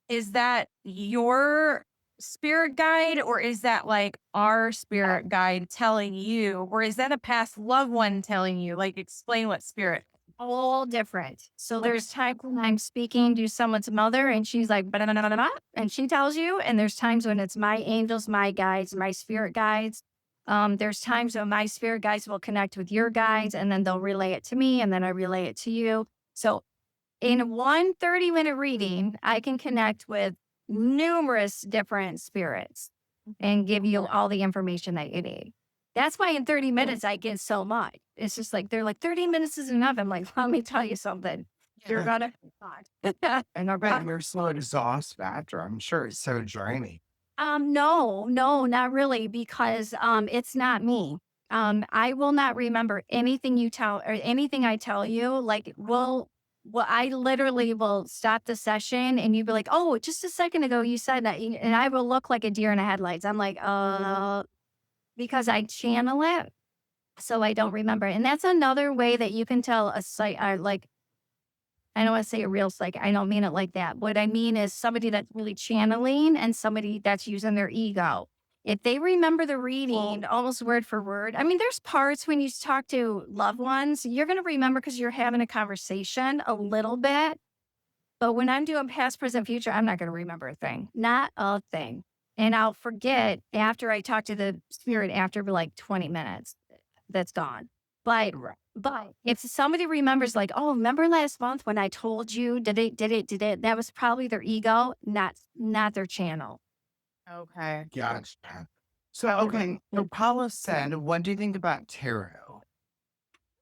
A: is that your
D: spirit guide, or is that like our spirit guide telling you, or is that a past loved one telling you? Like, explain what spirit.
B: All different. So there's times when I'm speaking to someone's mother and she's like, "Ba, da, da, da, da, da," and she tells you. And there's times when it's my angels, my guides, my spirit guides. There's times when my spirit guides will connect with your guides and then they'll relay it to me and then I relay it to you. So in one 30-minute reading, I can connect with numerous different spirits and give you all the information that you need. That's why in 30 minutes I get so much. It's just like they're like 30 minutes is enough. I'm like, let me tell you something. You're gonna
C: And I bet you're so exhausted after. I'm sure it's so draining.
B: no, not really, because it's not me. I will not remember anything you tell or anything I tell you. Like, well, I literally will stop the session and you'd be like, "Oh, just a second ago you said that," and I will look like a deer in the headlights. I'm like, because I channel it, so I don't remember. And that's another way that you can tell a psych, like, I don't want to say a real psych. I don't mean it like that. What I mean is somebody that's really channeling and somebody that's using their ego. If they remember the reading almost word for word, I mean, there's parts when you talk to loved ones, you're going to remember because you're having a conversation a little bit. But when I'm doing past, present, future, I'm not going to remember a thing, not a thing. And I'll forget after I talk to the spirit after like 20 minutes. That's gone. But if somebody remembers, like, "Oh, remember last month when I told you, did it, that was probably their ego, not their channel."
D: Okay.
C: Gotcha. So, okay, so Paula said, what do you think about tarot?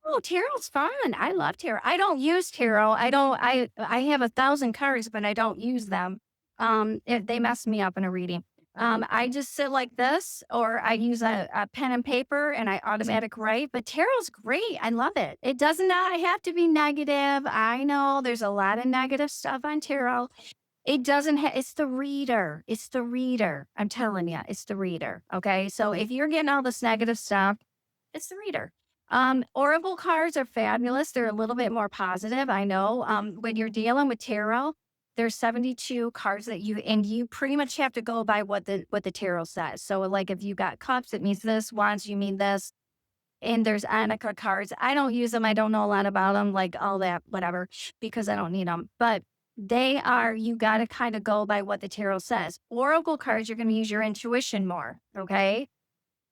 B: Oh, tarot's fun. I love tarot. I don't use tarot. I have 1,000 cards, but I don't use them. If they mess me up in a reading. I just sit like this, or I use a pen and paper and I automatic write. But tarot's great. I love it. It does not have to be negative. I know there's a lot of negative stuff on tarot. It doesn't have, it's the reader. It's the reader. I'm telling you, it's the reader. Okay. So if you're getting all this negative stuff, it's the reader. Oracle cards are fabulous. They're a little bit more positive. I know. When you're dealing with tarot, there's 72 cards that you pretty much have to go by what the tarot says. So like if you got cups, it means this. Wands, you mean this. And there's Annika cards. I don't use them. I don't know a lot about them, like all that, whatever, because I don't need them. But you got to kind of go by what the tarot says. Oracle cards, you're going to use your intuition more. Okay.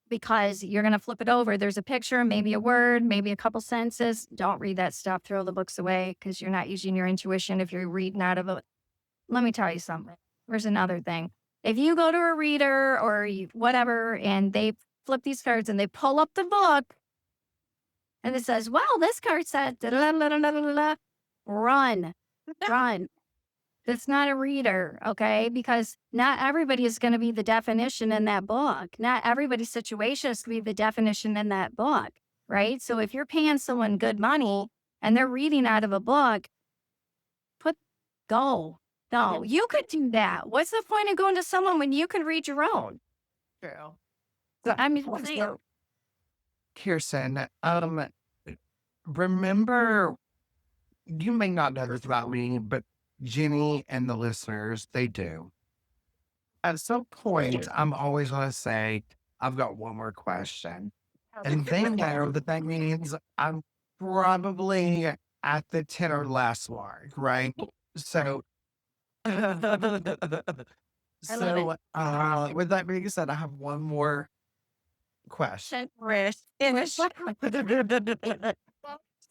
B: Because you're going to flip it over. There's a picture, maybe a word, maybe a couple sentences. Don't read that stuff. Throw the books away because you're not using your intuition if you're reading out of it. Let me tell you something. There's another thing. If you go to a reader or whatever, and they flip these cards and they pull up the book and it says, "Well, this card said, da, da, da, da, da, da, da," run, run. That's not a reader, okay? Because not everybody is going to be the definition in that book. Not everybody's situation is going to be the definition in that book, right? So if you're paying someone good money and they're reading out of a book, go. No, you could do that. What's the point of going to someone when you can read your own?
D: True.
B: I mean,
C: So, Kirsten, remember, you may not know this about me, but Jenny and the listeners, they do. At some point, I'm always going to say, I've got one more question. And they know that that means I'm probably at the 10 or last mark, right? So, with that being said, I have one more question.
B: I love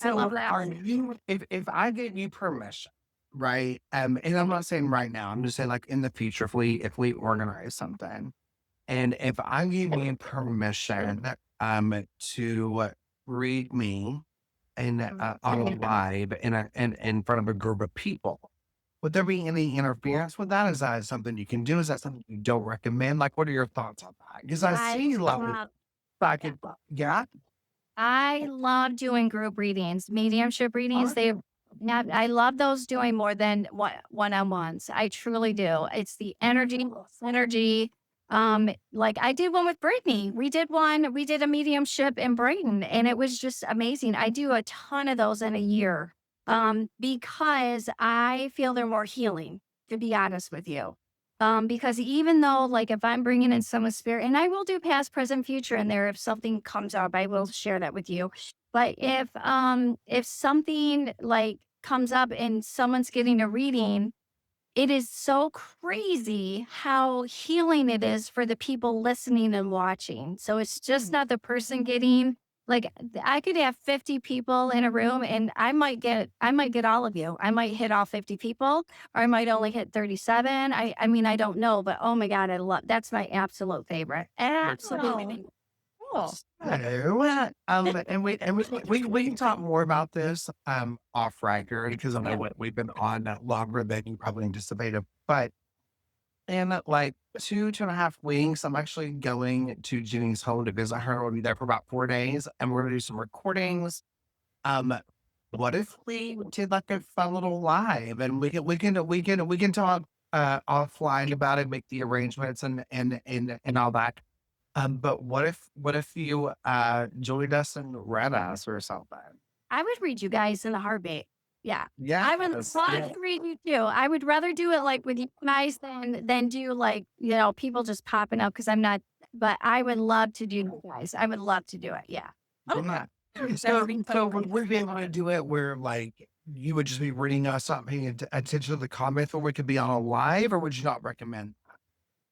C: So
B: that.
C: are you, if I give you permission, right? And I'm not saying right now, I'm just saying like in the future, if we organize something, and if I give you permission to read me in on a live in front of a group of people, would there be any interference with that? Is that something you can do? Is that something you don't recommend? Like, what are your thoughts on that? Because I see a lot of I could, yeah.
B: I love doing group readings, mediumship readings. I love those doing more than one-on-ones. I truly do. It's the energy. Like I did one with Brittany. We did a mediumship in Brighton and it was just amazing. I do a ton of those in a year. Because I feel they're more healing, to be honest with you. Because even though, like, if I'm bringing in someone's spirit, and I will do past, present, future in there, if something comes up, I will share that with you. But if something like comes up and someone's getting a reading, it is so crazy how healing it is for the people listening and watching. So it's just not the person getting, like, I could have 50 people in a room and I might get all of you. I might hit all 50 people, or I might only hit 37. I mean, I don't know, but oh my God, that's my absolute favorite. Absolutely.
D: Cool.
C: So, and we can talk more about this off record because I know we've been on longer than you probably anticipated. But in like 2.5 weeks, I'm actually going to Jenny's home to visit her. We'll be there for about 4 days, and we're gonna do some recordings. Um, what if we did like a fun little live, and we can talk offline about it, make the arrangements and all that. But what if you joined us and read us or something?
B: I would read you guys in a heartbeat. Yeah.
C: Yeah,
B: I would love to read you too. I would rather do it like with you guys than do like, people just popping up because I'm not, but I would love to do you guys. I would love to do it. Yeah.
C: yeah. So would we be able to do it where like you would just be reading us, not paying attention to the comments, or we could be on a live, or would you not recommend?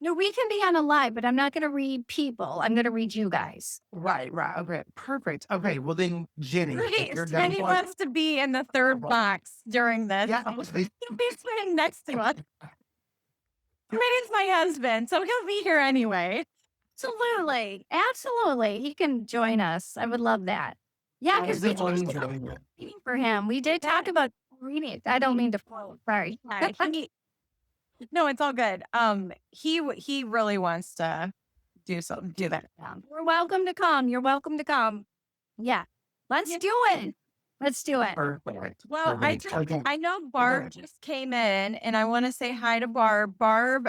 B: No, we can be on a live, but I'm not going to read people. I'm going to read you guys.
C: Right. Okay. Perfect. Okay. Well then, Jenny, if
D: Great.
C: you're done
D: Jenny
C: with-
D: wants to be in the third box during this.
C: Yeah.
D: He'll be sitting next to us. Braden's my husband, so he'll be here anyway.
B: Absolutely. Absolutely. He can join us. I would love that. Yeah, because we reading for him. We did talk about reading. I don't mean to quote. Sorry.
D: No, it's all good. He really wants to do that.
B: You're welcome to come. You're welcome to come. Yeah. Let's do it. Let's do it.
C: Perfect.
D: Well,
C: Perfect.
D: I know Barb just came in, and I want to say hi to Barb. Barb,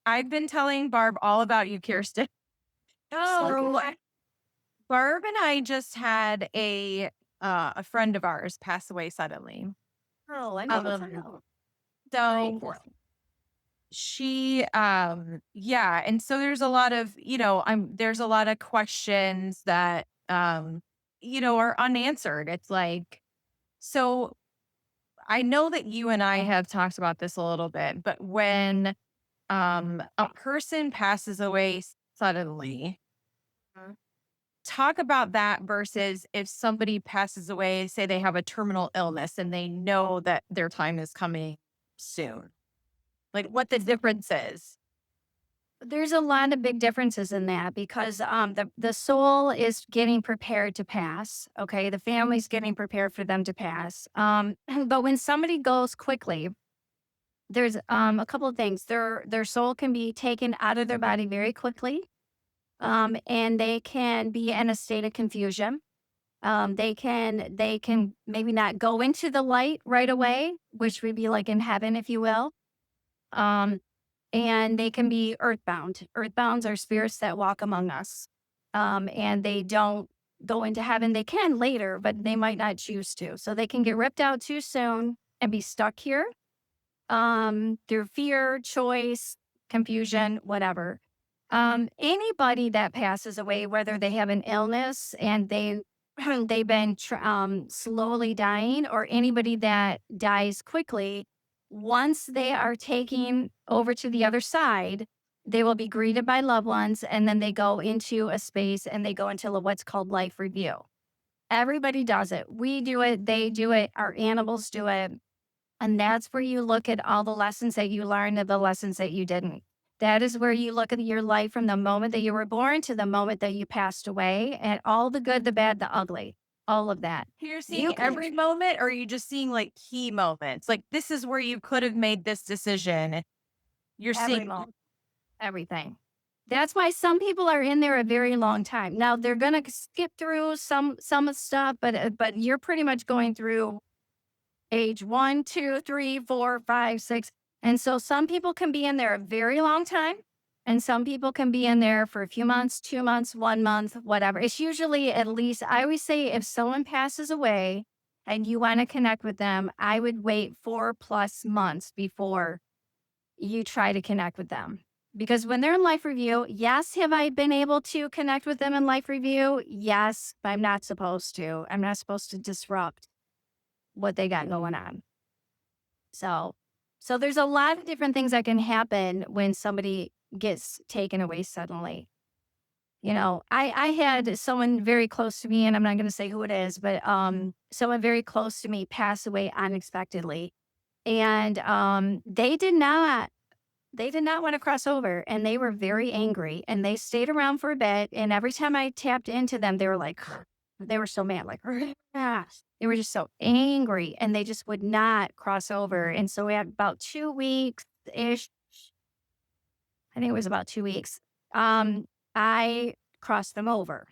D: I've been telling Barb all about you, Kirsten. So, Barb and I just had a friend of ours pass away suddenly.
B: Oh, I know.
D: So she yeah, and so there's a lot of, there's a lot of questions that are unanswered. It's like, so I know that you and I have talked about this a little bit, but when a person passes away suddenly, talk about that versus if somebody passes away, say they have a terminal illness and they know that their time is coming soon. Like what the difference is.
B: There's a lot of big differences in that because the soul is getting prepared to pass. Okay, the family's getting prepared for them to pass. But when somebody goes quickly, there's a couple of things. Their soul can be taken out of their body very quickly, and they can be in a state of confusion. They can maybe not go into the light right away, which would be like in heaven, if you will. And they can be earthbound. Earthbounds are spirits that walk among us. And they don't go into heaven. They can later, but they might not choose to. So they can get ripped out too soon and be stuck here through fear, choice, confusion, whatever. Anybody that passes away, whether they have an illness and they've been slowly dying, or anybody that dies quickly, once they are taken over to the other side, they will be greeted by loved ones, and then they go into a space and they go into what's called life review. Everybody does it. We do it. They do it. Our animals do it. And that's where you look at all the lessons that you learned and the lessons that you didn't. That is where you look at your life from the moment that you were born to the moment that you passed away, and all the good, the bad, the ugly, all of that.
D: You're seeing every moment, or are you just seeing like key moments? Like this is where you could have made this decision. You're seeing
B: everything. That's why some people are in there a very long time. Now they're gonna skip through some of the stuff, but you're pretty much going through age 1, 2, 3, 4, 5, 6. And so some people can be in there a very long time, and some people can be in there for a few months, 2 months, 1 month, whatever. It's usually at least, I always say, if someone passes away and you want to connect with them, I would wait 4+ months before you try to connect with them. Because when they're in life review, yes, have I been able to connect with them in life review? Yes, but I'm not supposed to. I'm not supposed to disrupt what they got going on. So there's a lot of different things that can happen when somebody gets taken away suddenly. I had someone very close to me, and I'm not going to say who it is, but someone very close to me pass away unexpectedly. And they did not want to cross over, and they were very angry, and they stayed around for a bit. And every time I tapped into them, they were like, they were so mad, like, they were just so angry, and they just would not cross over. And so we had about 2 weeks ish. I think it was about 2 weeks. I crossed them over,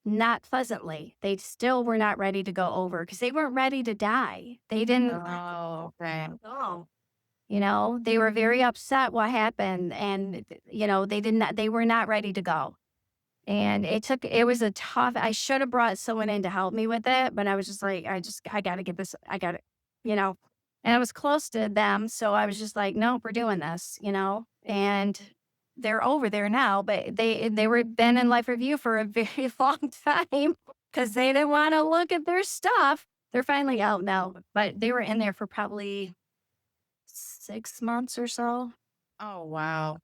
B: not pleasantly. They still were not ready to go over because they weren't ready to die. They didn't.
D: Oh, okay.
B: They were very upset what happened, and they were not ready to go. And it was a tough, I should have brought someone in to help me with it, but I was just like, I got to get this, I got it, and I was close to them. So I was just like, nope, we're doing this, and they're over there now, but they were been in life review for a very long time because they didn't want to look at their stuff. They're finally out now, but they were in there for probably 6 months or so.
D: Oh, wow.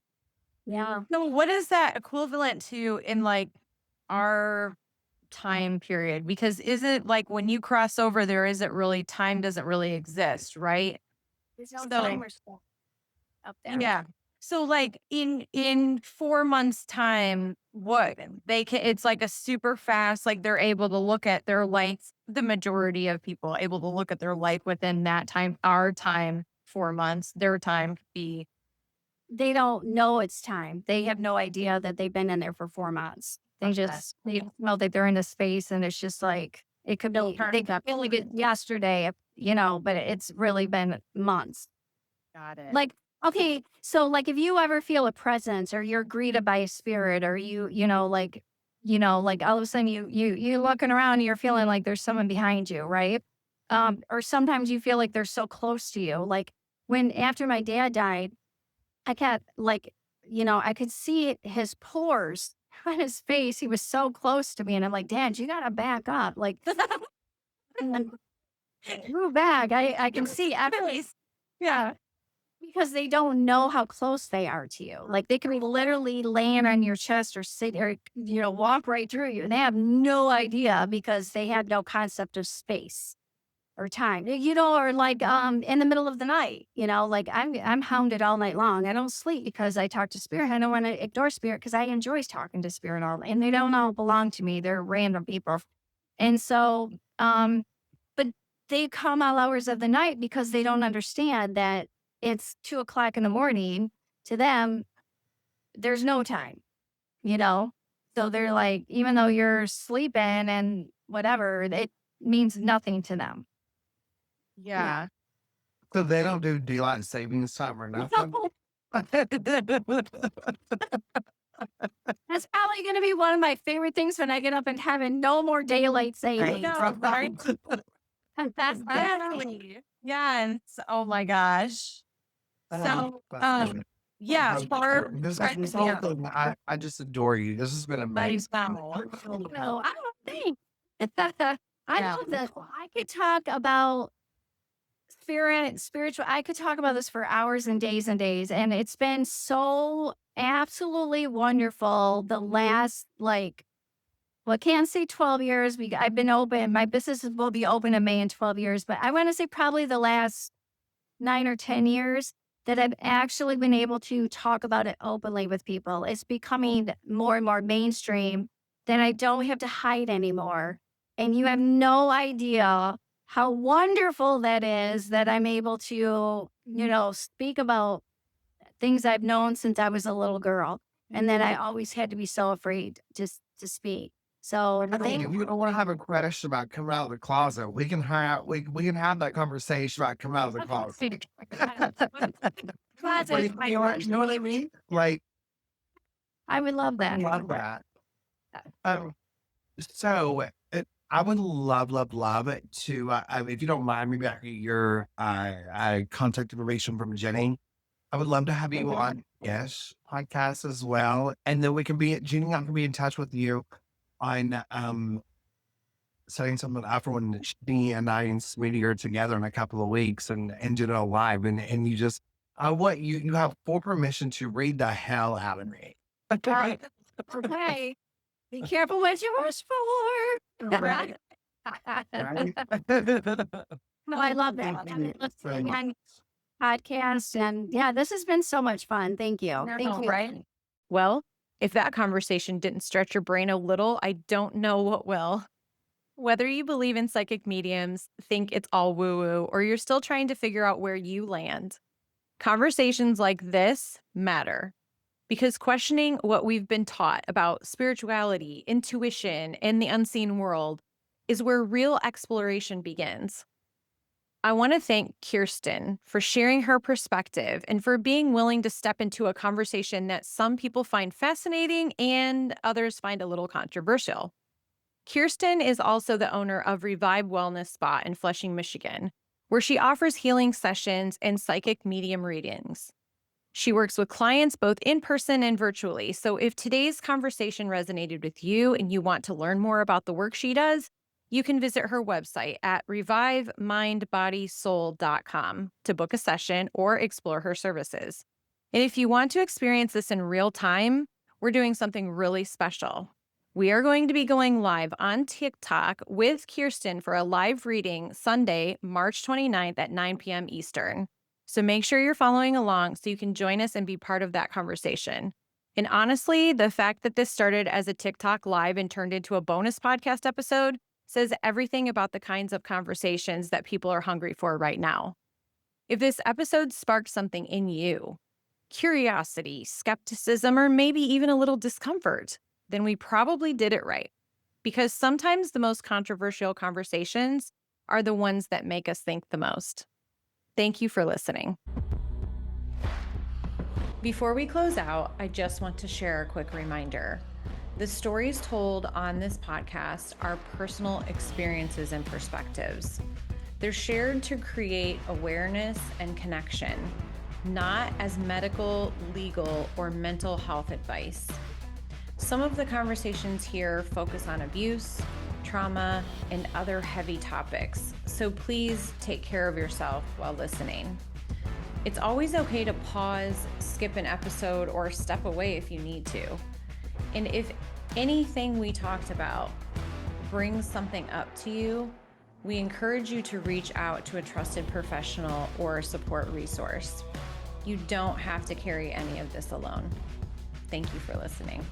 B: Yeah.
D: So what is that equivalent to in like our time period? Because isn't like when you cross over, there isn't really time doesn't really exist, right?
B: There's no
D: So
B: timer stuff up there.
D: yeah. So like in 4 months time, what they can it's like a super fast, like they're able to look at their life, the majority of people able to look at their life within that time, our time, 4 months, their time could be
B: They don't know it's time. They have no idea that they've been in there for 4 months. They know that they're in this space, and it's just like, it could be, they got only get yesterday, but it's really been months.
D: got it.
B: Like, okay, so like if you ever feel a presence or you're greeted by a spirit, or like all of a sudden you looking around and you're feeling like there's someone behind you, right? Or sometimes you feel like they're so close to you. Like after my dad died, I kept I could see his pores on his face. He was so close to me. And I'm like, Dad, you gotta back up. Like, move back. I can see everything. Yeah. Because they don't know how close they are to you. Like, they could be literally laying on your chest or sit or, walk right through you. And they have no idea because they have no concept of space or time, or like in the middle of the night, like I'm hounded all night long. I don't sleep because I talk to spirit. I don't want to ignore spirit because I enjoy talking to spirit all night. And they don't all belong to me. They're random people. And so, but they come all hours of the night because they don't understand that it's 2:00 in the morning. To them, there's no time, So they're like, even though you're sleeping and whatever, it means nothing to them.
D: Yeah.
C: So they don't do daylight savings time or nothing?
B: That's probably going to be one of my favorite things when I get up and having no more daylight savings.
D: No, right?
B: That's
D: Yeah. And oh my gosh. So, yeah, Barb.
C: This whole thing, I just adore you. This has been amazing.
B: no, I don't think. I
D: Yeah.
B: love that. I could talk about spiritual. I could talk about this for hours and days, and it's been so absolutely wonderful. The last, can't say 12 years. I've been open. My business will be open in May in 12 years, but I want to say probably the last 9 or 10 years that I've actually been able to talk about it openly with people. It's becoming more and more mainstream that I don't have to hide anymore. And you have no idea how wonderful that is that I'm able to, speak about things I've known since I was a little girl. And that I always had to be so afraid to speak. So I
C: If
B: think
C: you don't want to have a question about coming out of the closet, we can have that conversation about coming out of the closet. You know what I mean? Like,
B: I would love
C: I
B: that.
C: love that. So I would love to, if you don't mind, maybe I can get your contact information from Jenny. I would love to have you on Yes podcast as well. And then we can be Jeannie, I can be in touch with you on setting something up for when she and I and Sweetie are together in a couple of weeks and do it all live. And you just I want you have full permission to read the hell out of me.
B: Right. Okay. Be careful what you wish for.
C: Right. Right?
B: No, I love that.
C: Thank you so
B: Listening
C: much.
B: on podcast and yeah, this has been so much fun. Thank you. Thank you.
D: Right.
A: Well, if that conversation didn't stretch your brain a little, I don't know what will. Whether you believe in psychic mediums, think it's all woo woo, or you're still trying to figure out where you land, conversations like this matter because questioning what we've been taught about spirituality, intuition, and the unseen world is where real exploration begins. I want to thank Kirsten for sharing her perspective and for being willing to step into a conversation that some people find fascinating and others find a little controversial. Kirsten is also the owner of Revive Wellness Spa in Flushing, Michigan, where she offers healing sessions and psychic medium readings. She works with clients both in person and virtually. So if today's conversation resonated with you and you want to learn more about the work she does, you can visit her website at revivemindbodysoul.com to book a session or explore her services. And if you want to experience this in real time, we're doing something really special. We are going to be going live on TikTok with Kirsten for a live reading Sunday, March 29th at 9 p.m. Eastern. So make sure you're following along so you can join us and be part of that conversation. And honestly, the fact that this started as a TikTok live and turned into a bonus podcast episode says everything about the kinds of conversations that people are hungry for right now. If this episode sparked something in you, curiosity, skepticism, or maybe even a little discomfort, then we probably did it right. Because sometimes the most controversial conversations are the ones that make us think the most. Thank you for listening. Before we close out, I just want to share a quick reminder. The stories told on this podcast are personal experiences and perspectives. They're shared to create awareness and connection, not as medical, legal, or mental health advice. Some of the conversations here focus on abuse, trauma, and other heavy topics, so please take care of yourself while listening. It's always okay to pause, skip an episode, or step away if you need to. And if anything we talked about brings something up to you, we encourage you to reach out to a trusted professional or a support resource. You don't have to carry any of this alone. Thank you for listening.